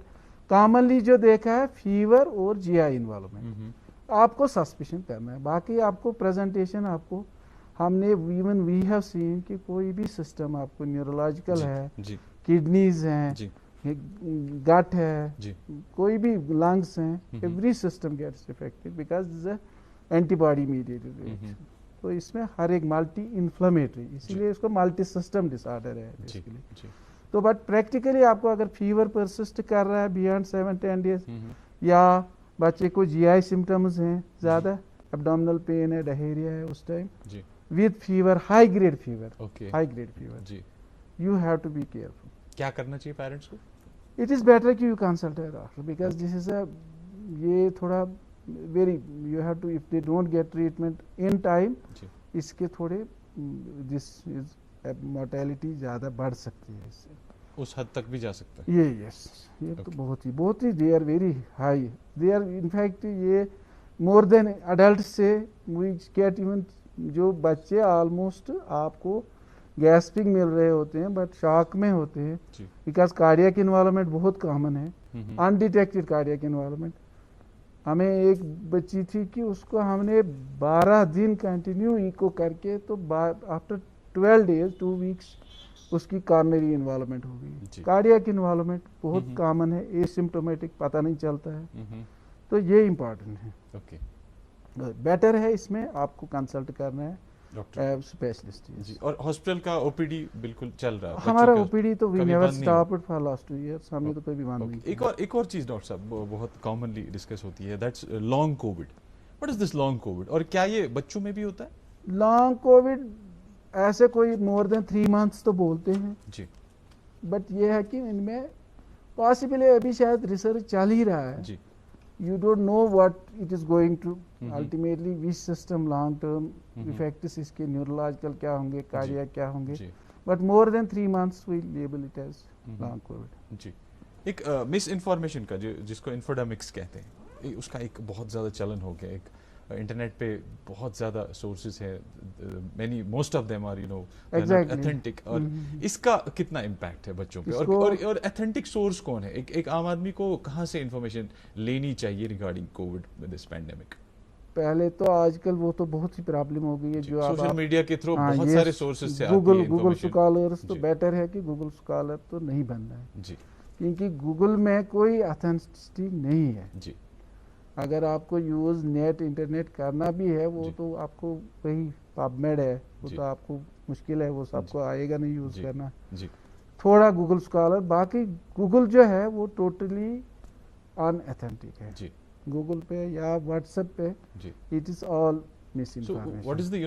कॉमनली जो देखा है फीवर और जीआई इन्वॉल्वमेंट, आपको सस्पिशन करना है, बाकी आपको प्रेजेंटेशन, आपको हमने इवन वी हैव सीन कि कोई भी सिस्टम आपको न्यूरोलॉजिकल है, किडनीज हैं, गट है, कोई भी लंग्स हैं, every system gets effected because this is antibody mediated reaction, तो इसमें हर एक मल्टी इन्फ्लेमेटरी, इसीलिए इसको मल्टी सिस्टम डिसऑर्डर है बेसिकली। तो बट प्रैक्टिकली आपको अगर फीवर परसिस्ट कर रहा है बियॉन्ड 7-10 डेज, या बच्चे को जीआई सिम्टम्स हैं ज़्यादा, एब्डोमिनल पेन है, डायरिया है उस time with fever, high grade fever, you have to be careful. क्या करना चाहिए पेरेंट्स को? इट इज़ बेटर कि you consult a doctor, because this is a, ये थोड़ा very, you have to, if they don't get treatment in time, इसके थोड़े this is mortality ज़्यादा बढ़ सकती है, इससे उस हद तक भी जा सकता है ये। ये तो बहुत ही they are very high, they are in fact ये मोर देन अडल्ट से वी गेट, इवन जो बच्चे ऑलमोस्ट आपको गैस्पिंग मिल रहे होते हैं बट शॉक में होते हैं, बिकॉज कार्डियक इन्वॉल्वमेंट बहुत कॉमन है, अनडिटेक्टेड कार्डियक इन्वॉल्वमेंट। हमें एक बच्ची थी कि उसको हमने 12 दिन कंटिन्यू इको करके, तो आफ्टर 12 डेज 2 वीक्स उसकी कॉर्नरी इन्वॉल्वमेंट हो गई। कार्डियक इन्वॉल्वमेंट बहुत कॉमन है, एसिम्प्टोमेटिक, पता नहीं चलता है, तो ये इम्पोर्टेंट है। बेटर है इसमें आपको कंसल्ट करना है डॉक्टर स्पेशलिस्ट जी। और हॉस्पिटल का ओपीडी बिल्कुल चल रहा है हमारा ओपीडी, तो we never stopped for last 2 years, हमने तो कभी बंद नहीं किया। एक और चीज डॉक्टर साहब बहुत कॉमनली डिस्कस होती है, that's long Covid. What is this long Covid, और क्या ये बच्चों में भी होता है? लॉन्ग कोविड ऐसे कोई मोर देन 3 मंथ्स तो बोलते हैं जी, बट ये है कि इनमें पॉसिबली अभी शायद रिसर्च चल ही रहा है जी। You don't know what it is going to ultimately which system long term effects इसके neurological क्या होंगे, cardiac क्या होंगे, but more than 3 months we label it as long COVID जी। एक मिस इन्फॉर्मेशन का जिसको इन्फोडेमिक्स कहते हैं, उसका एक बहुत ज़्यादा चलन हो गया। एक इंटरनेट पे बहुत ज़्यादा सोर्सेज है, most of them are authentic, और इसका कितना इम्पैक्ट है बच्चों पे, और ऑथेंटिक सोर्स कौन है? एक आम आदमी को कहाँ से इन्फॉर्मेशन लेनी चाहिए regarding Covid with this pandemic? पहले तो आजकल वो तो बहुत ही प्रॉब्लम हो गई है, जो सोशल मीडिया के थ्रू बहुत सारे सोर्सेज से गूगल स्कॉलर्स, तो बेटर है कि गूगल स्कॉलर तो नहीं बनना है जी, क्योंकि गूगल में कोई ऑथेंटिसिटी नहीं है जी। अगर आपको यूज नेट इंटरनेट करना भी है, वो तो आपको वही पबमेड है, वो तो आपको मुश्किल है, वो सबको आएगा नहीं यूज करना जी। थोड़ा गूगल स्कॉलर, बाकी गूगल जो है वो टोटली अनऑथेंटिक है जी। गूगल पे या व्हाट्सएप पे it is all misinformation. So what is the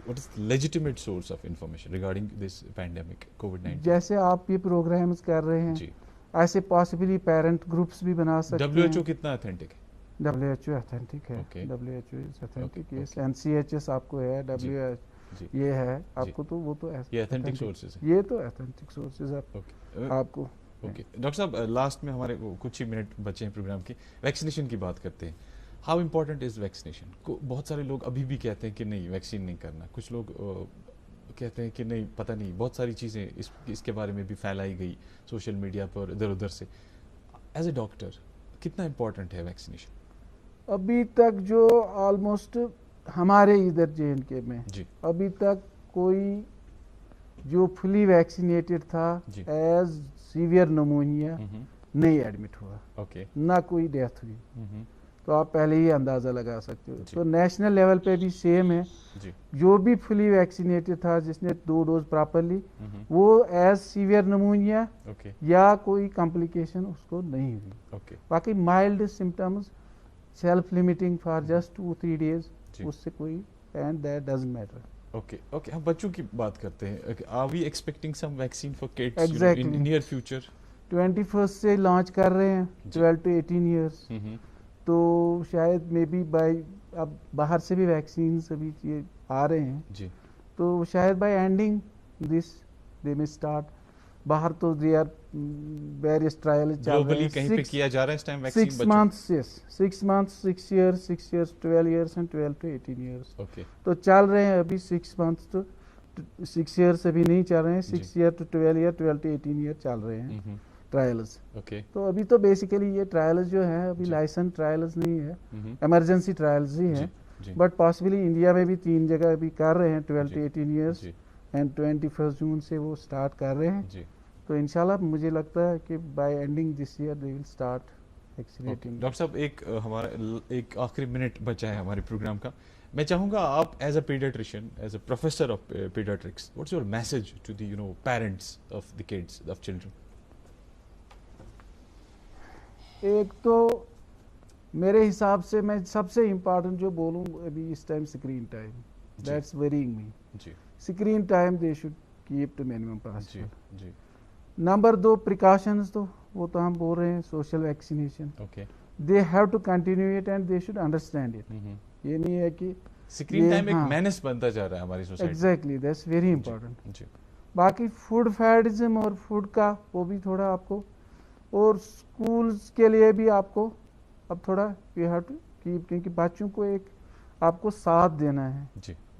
what is the legitimate source of information regarding this pandemic COVID-19? जैसे आप ये प्रोग्राम्स कर रहे हैं जी, ऐसे पॉसिबली पेरेंट ग्रुप्स भी बना सकते हैं। WHO कितना ऑथेंटिक है? WHO ऑथेंटिक है, WHO is authentic, yes. NCHS आपको है, WHO ये है आपको, तो वो तो ये ऑथेंटिक सोर्सेज है, ये तो ऑथेंटिक सोर्सेज आपको। ओके डॉक्टर साहब, लास्ट में हमारे कुछ ही मिनट बचे हैं प्रोग्राम की, वैक्सीनेशन की बात करते हैं। How important is vaccination? बहुत सारे लोग अभी भी कहते हैं कि नहीं वैक्सीन नहीं करना, कुछ लोग कहते हैं कि नहीं पता नहीं, बहुत सारी चीज़ें इसके बारे में भी फैलाई गई सोशल मीडिया पर इधर उधर से, एज ए डॉक्टर कितना इम्पोर्टेंट है वैक्सीनेशन? अभी तक जो ऑलमोस्ट हमारे इधर JNK में अभी तक कोई जो फुली वैक्सीनेटेड था एज सीवियर निमोनिया नहीं एडमिट हुआ, ना कोई डेथ हुई, तो आप पहले ही अंदाज़ा लगा सकते हो। तो नेशनल लेवल पे भी सेम है, जो भी फुली वैक्सीनेटेड था जिसने 2 डोज प्रॉपरली, वो एज सीवियर निमोनिया या कोई कॉम्प्लिकेशन उसको नहीं हुई। बाकी mild symptoms self limiting for just 2-3 days, उससे कोई and that doesn't matter. Okay हम बच्चों की बात करते हैं। Are we expecting some vaccine for kids in near future? 21st से लॉन्च कर रहे हैं 12 to 18 ईयर्स, तो शायद मे बी बाय, अब बाहर से भी वैक्सीन अभी ये आ रहे हैं, तो शायद बाय एंडिंग दिस दे में स्टार्ट। बाहर तो दे आर वेरियस ट्रायल चल रहे हैं, कहीं पे किया जा रहा है इस time vaccine? 6 months, yes, 6 months, 6 years, 12 years and 12 to 18 years। तो चल रहे हैं अभी 6 months to 6 years अभी नहीं चल रहे हैं, 6 year to 12 year, 12 to 18 year चल रहे हैं ट्रायल्स। तो अभी तो बेसिकली ये ट्रायल्स जो है अभी लाइसेंस ट्रायल्स नहीं है, इमरजेंसी ट्रायल्स ही हैं, बट पॉसिबली इंडिया में भी 3 जगह अभी कर रहे हैं 12 to 18 years एंड 21 जून से वो स्टार्ट कर रहे हैं। तो इंशाल्लाह मुझे लगता है कि bye ending this year they will start vaccinating. Doctor साहब हमारा एक आखिरी मिनट बचा है हमारे प्रोग्राम का, मैं चाहूँगा आप as a paediatrician, as a professor of paediatrics, what's your message to the parents of the kids, of children? एक तो मेरे हिसाब से मैं सबसे इम्पोर्टेंट जो बोलूँ अभी इस time screen time, that's worrying me. Screen time they should keep to minimum possible. Number 2 precautions, तो वो तो हम बोल रहे हैं social vaccination, they have to continue it and they should understand it. ये नहीं है कि स्क्रीन टाइम एक मेनेस बनता जा रहा है हमारी society. Exactly, that's very important. बाकी फूड फैडिज्म और फूड का वो भी थोड़ा आपको, और स्कूल्स के लिए भी आपको अब थोड़ा यू हैव टू कीप, क्योंकि बच्चों को एक आपको साथ देना है,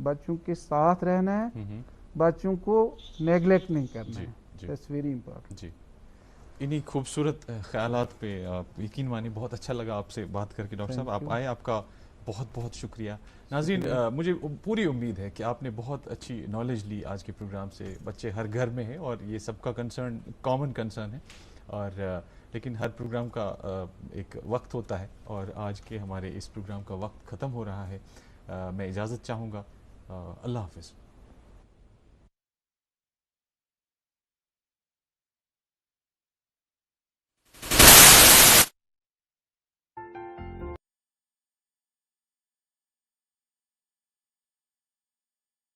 बच्चों के साथ रहना है, बच्चों को नेग्लेक्ट नहीं करना है, दैट्स वेरी इंपॉर्टेंट। इन्हीं खूबसूरत ख्यालात पे आप यकीन मानिए बहुत अच्छा लगा आपसे बात करके डॉक्टर साहब, आप आए, आपका बहुत बहुत शुक्रिया। नाज़रीन, मुझे पूरी उम्मीद है कि आपने बहुत अच्छी नॉलेज ली आज के प्रोग्राम से। बच्चे हर घर में हैं और ये सबका कंसर्न, कॉमन कंसर्न है, और लेकिन हर प्रोग्राम का एक वक्त होता है, और आज के हमारे इस प्रोग्राम का वक्त ख़त्म हो रहा है। मैं इजाज़त चाहूँगा, अल्लाह हाफ़िज़।